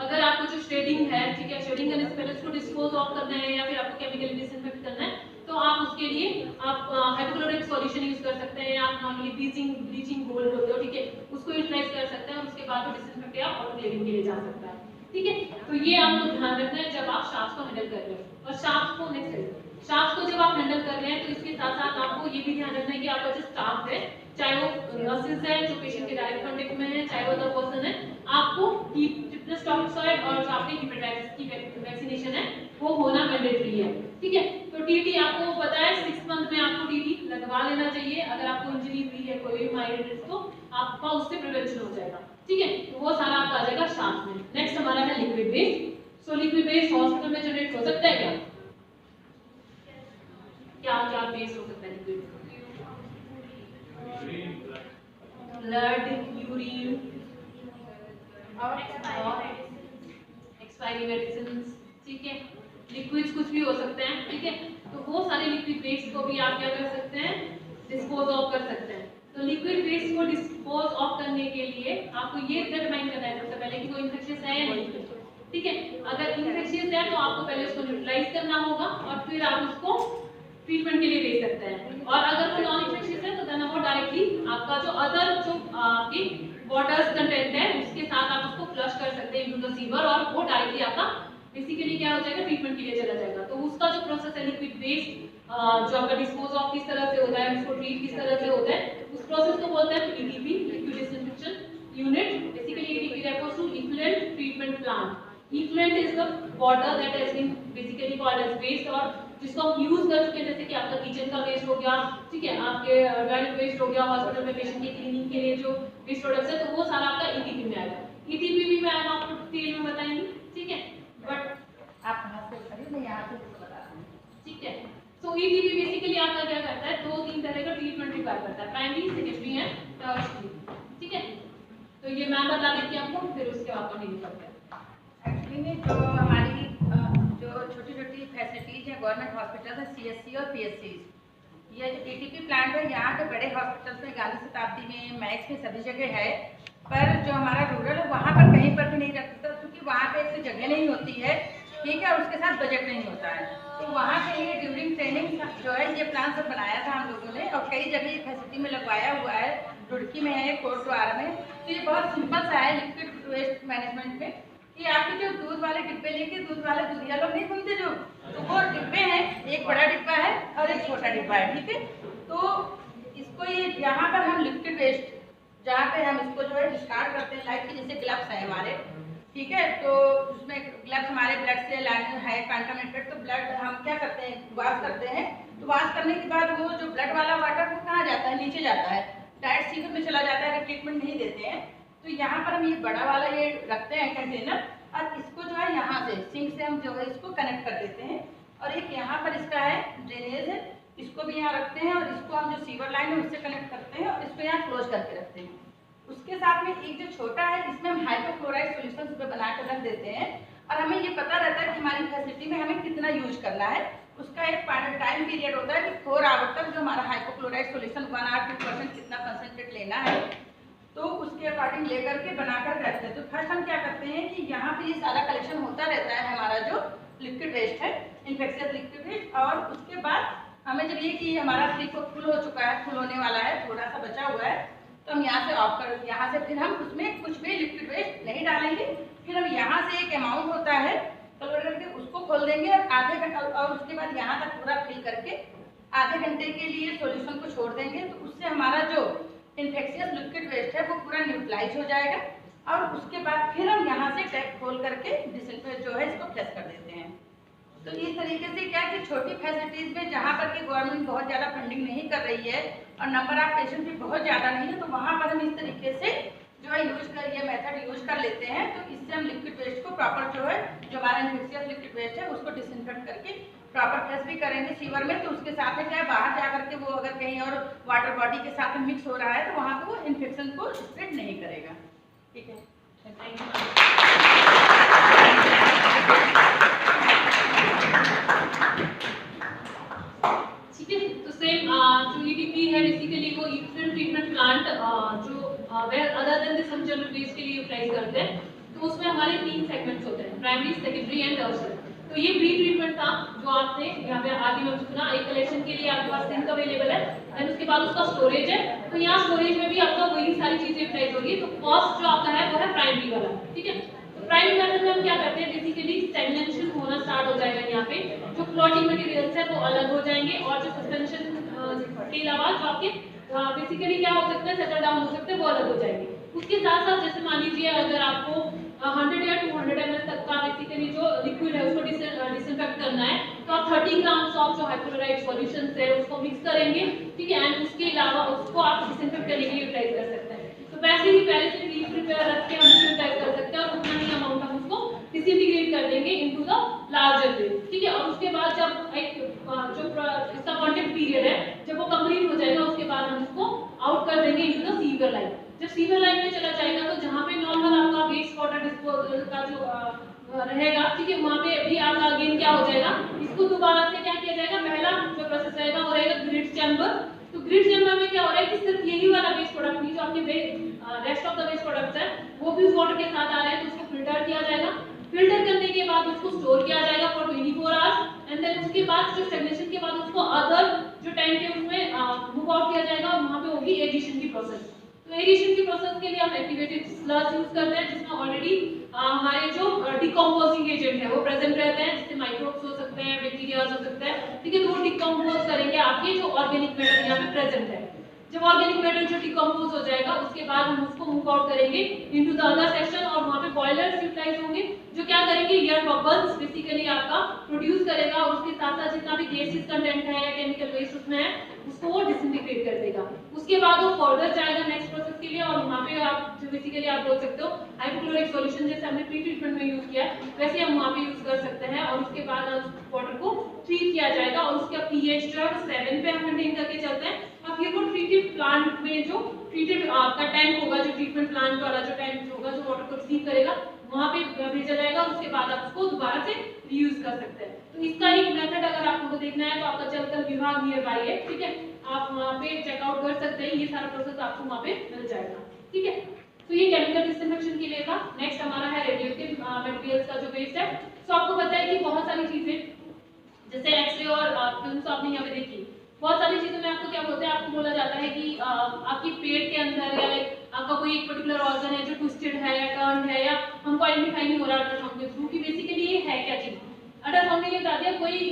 अगर आपको जो शेडिंग है, ठीक है, शेडिंग करने से पहले उसको डिस्पोज ऑफ करना है या फिर आपको केमिकली डिसइंफेक्ट करना है तो आप उसके लिए आप हाइपोक्लोराइड सॉल्यूशन यूज कर सकते हैं, आप नॉर्मली ब्लीचिंग गोल्ड होते हो, ठीक है, उसको यूटिलाइज कर सकते हैं और उसके बाद वो डिसइंफेक्ट या ऑटोक्लेविंग के लिए जा सकता है। ठीक है, तो ये आपको ध्यान रखना है जब आप शाफ्ट को हैंडल कर रहे हो। और शाफ्ट को नेक्स्ट शाफ्ट को जब आप हैंडल कर रहे हैं तो इसके साथ साथ आपको ये भी ध्यान रखना है कि आपका जो स्टाफ है, चाहे वो नर्सेज है जो पेशेंट के डायरेक्ट कांटेक्ट में है, चाहे वो अदर पर्सन है, आपको टिटनेस टॉक्सॉइड और जो आपके हेपेटाइटिस की वैक्सीनेशन है वो होना मैंडेटरी है। ठीक है, तो टीटी आपको पता है 6 मंथ में आपको टीटी लगवा लेना चाहिए, अगर आपको इंजरी हुई है कोई माइग्रेन तो आपका उससे प्रिवेंशन हो जाएगा। ठीक है, तो वो सारा आपका आ जाएगा शाफ्ट में। नेक्स्ट हमारा है liquid waste. So liquid waste hospital में जनरेट हो सकता है क्या, क्या क्या वेस्ट हो सकता है लिक्विड, ब्लड, यूरिन और एक्सपायरी मेडिसिन। ठीक है, लिक्विड्स कुछ भी हो सकते हैं। ठीक है, तो वो सारे लिक्विड वेस्ट को भी आप क्या कर सकते हैं, डिस्पोज ऑफ कर सकते हैं। तो लिक्विड वेस्ट को डिस्पोज ऑफ करने के लिए आपको ये डिटरमाइन करना है सबसे पहले कि वो इन्फेक्शियस है या नहीं। ठीक है, अगर इन्फेक्शियस है तो आपको पहले उसको न्यूट्रलाइज करना होगा और फिर आप उसको ट्रीटमेंट के लिए ले सकते हैं, और अगर वो नॉन इन्फेक्शियस है तो देन वो डायरेक्टली आपका जो अदर जो आपकी वाटर्स कंटेंट है उसके साथ आप उसको फ्लश कर सकते हैं इनटू द सीवर और वो डायरेक्टली आपका बेसिकली क्या हो जाएगा, ट्रीटमेंट के लिए चला जाएगा। तो उसका जो प्रोसेस है लिक्विड वेस्ट जो आपका डिस्पोज ऑफ किस तरह से होता है, उसको ट्रीट किस तरह से होता है, उस प्रोसेस को बोलते हैं PDP, liquid disinfection unit. Basically it refers to effluent treatment plant. Effluent is the water that has been basically called as waste, और जिसको हम यूज कर चुके हैं, जैसे कि आपका किचन का वेस्ट हो गया, ठीक है, आपके टॉयलेट वेस्ट हो गया, हॉस्पिटल में पेशेंट की क्लीनिंग के लिए जो वेस्ट प्रोडक्ट्स है, तो वो सारा आपका ईटीपी में आएगा। ईटीपी भी मैं आपको डिटेल में बताएंगे, ठीक है, बट आप कहाँ से करिए, मैं यहाँ से बता दूँ, ठीक है। तो ईटीपी बेसिकली आपका क्या करता है, 2-3 तरह का ट्रीटमेंट रिक्वायर करता है, प्राइमरी, सेकेंडरी एंड टर्शियरी, ठीक है। तो ये मैं बता देती हूँ आपको, फिर उसके बाद नहीं करते हैं। एक्चुअली में जो हमारी जो छोटी छोटी फैसिलिटीज है गवर्नमेंट हॉस्पिटल है, सीएससी और पीएससी, ये जो एटीपी प्लांट है यहाँ के बड़े हॉस्पिटल्स में गांधी शताब्दी में, मैक्स में सभी जगह है, पर जो हमारा रूरल है वहाँ पर कहीं पर भी नहीं रखता, क्योंकि वहाँ पे एक तो जगह नहीं होती है, ठीक है, उसके साथ बजट नहीं होता है। तो वहाँ के लिए ड्यूरिंग ट्रेनिंग जो है ये प्लान सब बनाया था हम लोगों ने, और कई जगह फैसिलिटी में लगवाया हुआ है, रुड़की में है, कोटद्वार में। तो ये बहुत सिंपल सा है लिक्विड वेस्ट मैनेजमेंट में, कि आपके जो दूध वाले डिब्बे लेके दूध वाले दूधिया लोग नहीं घूमते जो, तो वो डिब्बे हैं, एक बड़ा डिब्बा है और एक छोटा डिब्बा है, ठीक है। तो इसको ये यहाँ पर हम लिक्विड वेस्ट जहाँ पे हम इसको जो है डिस्कार्ड करते हैं, लाइक जैसे ग्लव्स है हमारे, ठीक है, तो उसमें ग्लव्स हमारे ब्लड से लाने है कंटामिनेटेड, तो ब्लड हम क्या करते हैं, वॉश करते हैं, तो वॉश करने के बाद वो जो ब्लड वाला वाटर वो कहाँ जाता है, नीचे जाता है, डायरेक्ट सीवर में चला जाता है अगर ट्रीटमेंट नहीं देते हैं। तो यहाँ पर हम ये बड़ा वाला ये रखते हैं कंटेनर, और इसको जो है यहाँ से सिंक से हम जो है इसको कनेक्ट कर देते हैं, और एक यहाँ पर इसका है ड्रेनेज है, इसको भी यहाँ रखते हैं, और इसको हम जो सीवर लाइन है उससे कनेक्ट करते हैं, और इसको यहाँ क्लोज करके रखते हैं। उसके साथ में एक जो छोटा है इसमें हम हाइपोक्लोराइड सॉल्यूशन उसमें बना कर रख देते हैं, और हमें ये पता रहता है कि हमारी फैसिलिटी में हमें कितना यूज करना है। उसका एक टाइम पीरियड होता है कि 4 आवर तक जो हमारा हाइपोक्लोराइड सॉल्यूशन 1 or 2% कितना कंसनट्रेट लेना है, तो उसके अकॉर्डिंग लेकर के बनाकर रखते हैं। तो फर्स्ट हम क्या करते हैं कि यहाँ पे ये सारा कलेक्शन होता रहता है हमारा जो लिक्विड वेस्ट है, इन्फेक्शियस लिक्विड वेस्ट, और उसके बाद हमें जब ये कि हमारा फ्लिप फुल हो चुका है, फुल होने वाला है, थोड़ा सा बचा हुआ है, तो हम यहाँ से ऑफ कर, यहाँ से फिर हम उसमें कुछ भी लिक्विड वेस्ट नहीं डालेंगे, फिर हम यहाँ से एक अमाउंट होता है कलर करके उसको खोल देंगे, और आधे घंटे, और उसके बाद यहाँ तक पूरा फिल करके आधे घंटे के लिए सॉल्यूशन को छोड़ देंगे। तो उससे हमारा जो इन्फेक्शियस लिक्विड वेस्ट है वो पूरा न्यूट्रलाइज हो जाएगा, और उसके बाद फिर हम यहाँ से टैप खोल करके डिसइंफेक्ट जो है इसको फ्लश कर देते हैं। तो इस तरीके से क्या कि छोटी फैसिलिटीज में जहाँ पर कि गवर्नमेंट बहुत ज़्यादा फंडिंग नहीं कर रही है और नंबर ऑफ पेशेंट भी बहुत ज़्यादा नहीं है, तो वहाँ पर हम इस तरीके से जो है ये मेथड यूज कर लेते हैं। तो इससे हम लिक्विड वेस्ट को प्रॉपर जो है, जो हमारा इन्फेक्शियस लिक्विड वेस्ट है उसको डिसइंफेक्ट करके प्रॉपर फ्लश भी करेंगे सीवर में। तो उसके साथ में क्या है, बाहर जा करके वो अगर कहीं और वाटर बॉडी के साथ में मिक्स हो रहा है तो वहाँ पर वो इन्फेक्शन को स्प्रेड नहीं करेगा। ठीक है, थैंक यू। ठीक है, तो सेम जो ईटीपी है बेसिकली वो इफ्यूजन ट्रीटमेंट प्लांट जो वेयर अदर देन दिस हम जनरल वेस्ट के लिए यूटिलाइज करते हैं। तो उसमें हमारे 3 सेगमेंट्स होते हैं, प्राइमरी, सेकेंडरी एंड टर्शियरी। तो ये प्री ट्रीटमेंट था जो आपने यहाँ पे आगे में सुना, एक कलेक्शन के लिए आपके पास सिंक अवेलेबल है, देन उसके बाद उसका स्टोरेज है। तो यहाँ स्टोरेज में भी आपका वही सारी चीजें यूटिलाइज होगी। तो फर्स्ट जो आपका है वो है प्राइमरी वाला, ठीक है। तो प्राइमरी मेथड में हम क्या करते हैं, बेसिकली स्टैग्नेशन होना स्टार्ट हो जाएगा, यहाँ पे जो क्लॉटिंग मटेरियल्स है वो अलग हो जाएंगे, और जो सस्पेंशन के अलावा जो आपके बेसिकली क्या हो सकता है, सेटल डाउन हो सकते हैं, वो अलग हो जाएंगे। उसके साथ साथ जैसे मान लीजिए अगर आपको 100 या 200 ml तक का बेसिकली जो लिक्विड है उसको डिसइंफेक्ट करना है, तो आप 30 ग्राम्स ऑफ जो हाइपोक्लोराइड सॉल्यूशन है उसको मिक्स करेंगे, ठीक है, एंड उसके अलावा उसको आप डिसइंफेक्ट करने के लिए यूटिलाइज कर सकते हैं। तो वैसे ही पहले से प्री प्रिपेयर रख के हम यूटिलाइज कर सकते हैं, और उतना ही अमाउंट हम उसको डिसइंटीग्रेट कर देंगे इनटू द लार्जर वेव, ठीक है। और उसके बाद जब एक जो इसका कॉन्टेक्ट पीरियड है जब वो कंप्लीट हो जाएगा, उसके बाद हम इसको आउट कर देंगे इनटू द सीवर लाइन। जब सीवर लाइन में चला जाएगा तो जहाँ पे नॉर्मल आपका वेस्ट वाटर डिस्पोजल का जो रहेगा, ठीक है, वहाँ पे भी आपका अगेन क्या हो जाएगा, इसको दोबारा से क्या किया जाएगा, पहला जो प्रोसेस रहेगा वो रहेगा ग्रिड चैम्बर। तो ग्रिड चैम्बर में क्या हो रहा है कि सिर्फ यही वाला वेस्ट प्रोडक्ट नहीं, जो आपके rest of the waste products है वो भी उस वाटर के साथ आ रहा है, तो उसको फिल्टर किया जाएगा। फिल्टर करने के बाद उसको स्टोर किया जाएगा फॉर 24 आवर्स, एंड देन उसके बाद जो स्टेग्नेशन के बाद उसको अदर जो टैंक है उसमें मूव आउट किया जाएगा, और वहाँ पे होगी एडिशन की प्रोसेस। तो एडिशन की प्रोसेस के लिए हम एक्टिवेटेड स्लज यूज करते हैं, जिसमें ऑलरेडी हमारे जो डिकम्पोजिंग एजेंट है वो प्रेजेंट रहते हैं, जैसे माइक्रोब्स हो सकते हैं, बैक्टीरिया हो सकते हैं, ठीक है। तो वो डिकम्पोज करेंगे आपके जो ऑर्गेनिक मैटर यहाँ पे प्रेजेंट है। जब ऑर्गेनिक मैटर जो डिकम्पोज हो जाएगा उसके बाद हम उसको मूव आउट करेंगे इनटू द अदर सेक्शन और वहां पे बॉयलर्स यूटिलाइज होंगे जो क्या करेंगे एयर बबल्स बेसिकली आपका प्रोड्यूस करेगा और उसके साथ साथ जितना भी गैसेस कंटेंट है या केमिकल वेस्ट उसमें है उसको वो डिसइंटीग्रेट कर देगा। उसके बाद वो फर्दर जाएगा नेक्स्ट प्रोसेस के लिए और वहां पे आप जो बेसिकली आप बोल सकते हो हाइपोक्लोरिक सॉल्यूशन जैसे हमने प्री ट्रीटमेंट में यूज किया वैसे हम वहां पे यूज कर सकते हैं और उसके बाद वाटर को ट्रीट किया जाएगा और उसका पीएच जो है 7 पे हम मेंटेन करके चलते हैं और फिर वो ट्रीटेड प्लांट में जो ट्रीटेड आपका टैंक होगा जो ट्रीटमेंट प्लांट वाला जो टैंक होगा जो वाटर को रिसीव करेगा वहां पे भेजा जाएगा उसके बाद आप उसको दोबारा से रीयूज कर सकते हैं। तो इसका एक मेथड अगर आपको देखना है तो आपका जलकर विभाग नियर बाई है, ठीक है, आप वहां पे चेकआउट कर सकते हैं, ये सारा प्रोसेस आपको वहां पे मिल जाएगा, ठीक है। तो ये केमिकल डिसइंफेक्शन के लिए था। नेक्स्ट हमारा है रेडियोएक्टिव मटेरियल्स का जो वेस्ट है। तो आपको पता है कि बहुत सारी चीजें जैसे एक्सरे और फिल्म्स आपने यहाँ पे देखी, बहुत सारी चीजों में आपको क्या बोलते हैं, आपको बोला जाता है कि आपकी पेट के अंदर या आपका कोई एक पर्टिकुलर ऑर्गन है जो ट्विस्टेड है या टर्न है या हमको आइडेंटिफाई नहीं हो रहा अल्ट्रासाउंड के थ्रू कि बेसिकली ये है क्या चीज। अल्ट्रासाउंड ने ये बता दिया कोई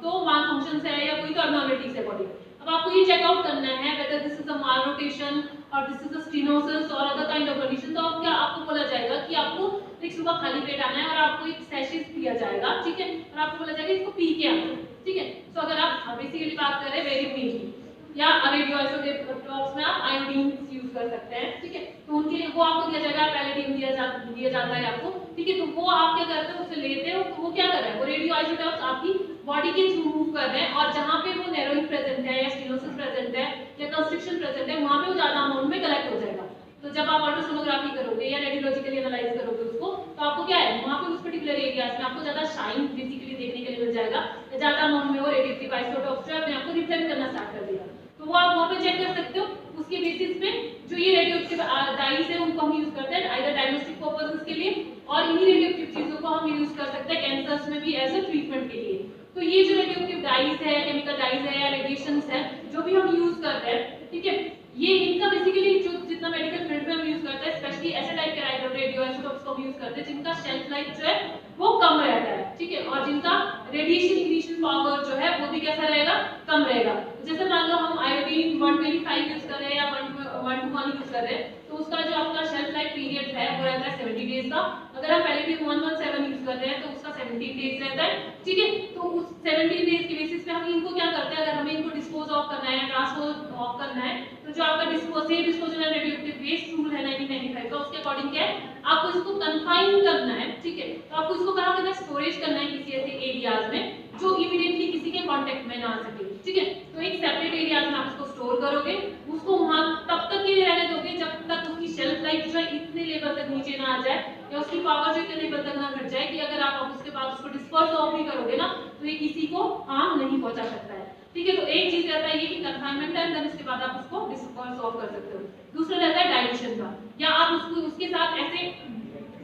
तो माल फंक्शंस है या कोई तो अबनॉर्मलिटीज है बॉडी। अब आपको ये चेकआउट करना है whether this is a mall rotation और दिस इज अ स्टेनोसिस और अदर काइंड ऑफ कंडीशन। तो क्या आपको बोला जाएगा कि आपको एक सुबह खाली पेट आना है और आपको एक सैशेस दिया जाएगा, ठीक है, और आपको बोला जाएगा इसको पी के आना, ठीक है। तो अगर आप बेसिकली बात कर रहे हैं वेरी ब्रीफली या रेडियोआइसोटोप्स में आप आयोडीन यूज कर सकते हैं, ठीक है, तो उनके लिए वो आपको दिया जाएगा, पैलेडियम दिया जाता है आपको, ठीक है। तो वो आप क्या करते हैं उसे लेते हो तो वो क्या कर रहा है, वो रेडियोआइसोटोप्स आपकी बॉडी के थ्रू मूव कर रहे हैं और जहां पे वो नैरोइंग प्रेजेंट है या स्टेनोसिस प्रेजेंट है या कंस्ट्रिक्शन प्रेजेंट है वहां पे वो ज्यादा अमाउंट में कलेक्ट हो जाएगा। तो जब आप अल्ट्रासोनोग्राफी करोगे या रेडियोलॉजिकली एनालाइज करोगे उसको तो आपको क्या है वहां पे उस पर्टिकुलर एरियाज में आपको ज्यादा शाइन बेसिकली देखने के लिए मिल जाएगा, ज्यादा अमाउंट में वो रेडियोएक्टिव आइसोटोप्स जो अपने आप को रिफ्लेक्ट करना स्टार्ट कर देगा। तो वो आप वहां पे चेक कर सकते हो। उसके बेसिस पे जो ये रेडियोएक्टिव डाइज है उनको हम यूज करते हैं आइदर डायग्नोस्टिक पर्पसेस के लिए और इन्हीं रेडियोएक्टिव चीजों को हम यूज कर सकते हैं कैंसर्स में भी एज अ ट्रीटमेंट के लिए। तो ये जो रेडियोएक्टिव डाइज है, केमिकल डाइज है या रेडिएशंस है जो भी हम यूज कर रहे हैं, ठीक है, ये इनका बेसिकली जो जितना मेडिकल फील्ड में हम यूज करते हैं स्पेशली ऐसे टाइप के रेडियोआइसोटोप्स को हम यूज करते हैं जिनका शेल्फ लाइफ जो है वो कम रहता है, ठीक है, और जिनका रेडिएशन इग्निशन पावर जो है वो भी कैसा रहेगा, कम रहेगा। जैसे मान लो हम आयोडीन 125 यूज कर रहे हैं या 121 यूज कर रहे हैं तो उसका जो आपका शेल्फ लाइफ पीरियड है वो रहता है 70 डेज का। अगर हम पैलेडियम 117 यूज कर रहे हैं तो उसका 17 डेज रहता है, ठीक है। तो उस 17 डेज के बेसिस पे हम इनको क्या करते हैं, अगर हमें इनको डिस्पोज ऑफ करना है, ट्रांसपोज ऑफ करना है, तो जो आपका disposal and radioactive waste rule है 1995 का उसके अकॉर्डिंग क्या है आपको इसको कन्फाइन करना है, ठीक है। तो आपको इसको कहां करना है, स्टोरेज करना है किसी ऐसे एरियाज में जो इमीडिएटली किसी के कांटेक्ट में ना आ सके, ठीक है। तो एक सेपरेट एरियाज में आप इसको स्टोर करोगे, उसको वहां तब तक के लिए रहने दोगे जब तक उसकी शेल्फ लाइफ जो है इतने लेवल तक नीचे ना आ जाए या उसकी पावर जो इतने लेवल तक ना घट जाए कि अगर आप उसके बाद उसको डिस्पर्स ऑफ भी करोगे ना तो ये किसी को हार्म नहीं पहुंचा सकता है, ठीक है। तो एक चीज रहता है ये कि कन्फाइनमेंट है, देन उसके बाद आप उसको डिस्पर्स ऑफ कर सकते हो। दूसरा रहता है डाइल्यूशन का, या आप उसको उसके साथ ऐसे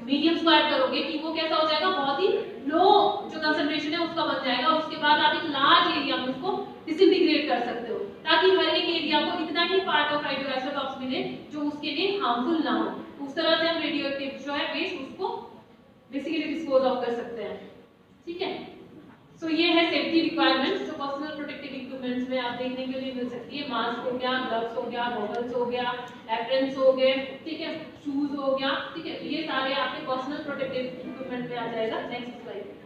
मीडियम को ऐड करोगे कि वो कैसा हो जाएगा, बहुत ही लो जो कंसंट्रेशन है उसका बन जाएगा और उसके बाद आप एक लार्ज एरिया में उसको डिसइंटीग्रेट कर सकते हो ताकि हर एक एरिया को इतना ही पार्ट ऑफ रेडियोआइसोटोप्स मिले जो उसके लिए हार्मफुल ना हो। उस तरह से हम रेडियोएक्टिव जो है वेस्ट उसको बेसिकली डिस्पोज ऑफ कर सकते हैं, ठीक है। सो ये है सेफ्टी रिक्वायरमेंट्स जो पर्सनल प्रोटेक्टिव इक्विपमेंट्स में आप देखने के लिए मिल सकती है। मास्क हो गया, ग्लव्स हो गया, गॉगल्स हो गया, एप्रन्स हो गए, ठीक है, शूज हो गया, ठीक है, ये सारे आपके पर्सनल प्रोटेक्टिव इक्विपमेंट में आ जाएगा। Next slide.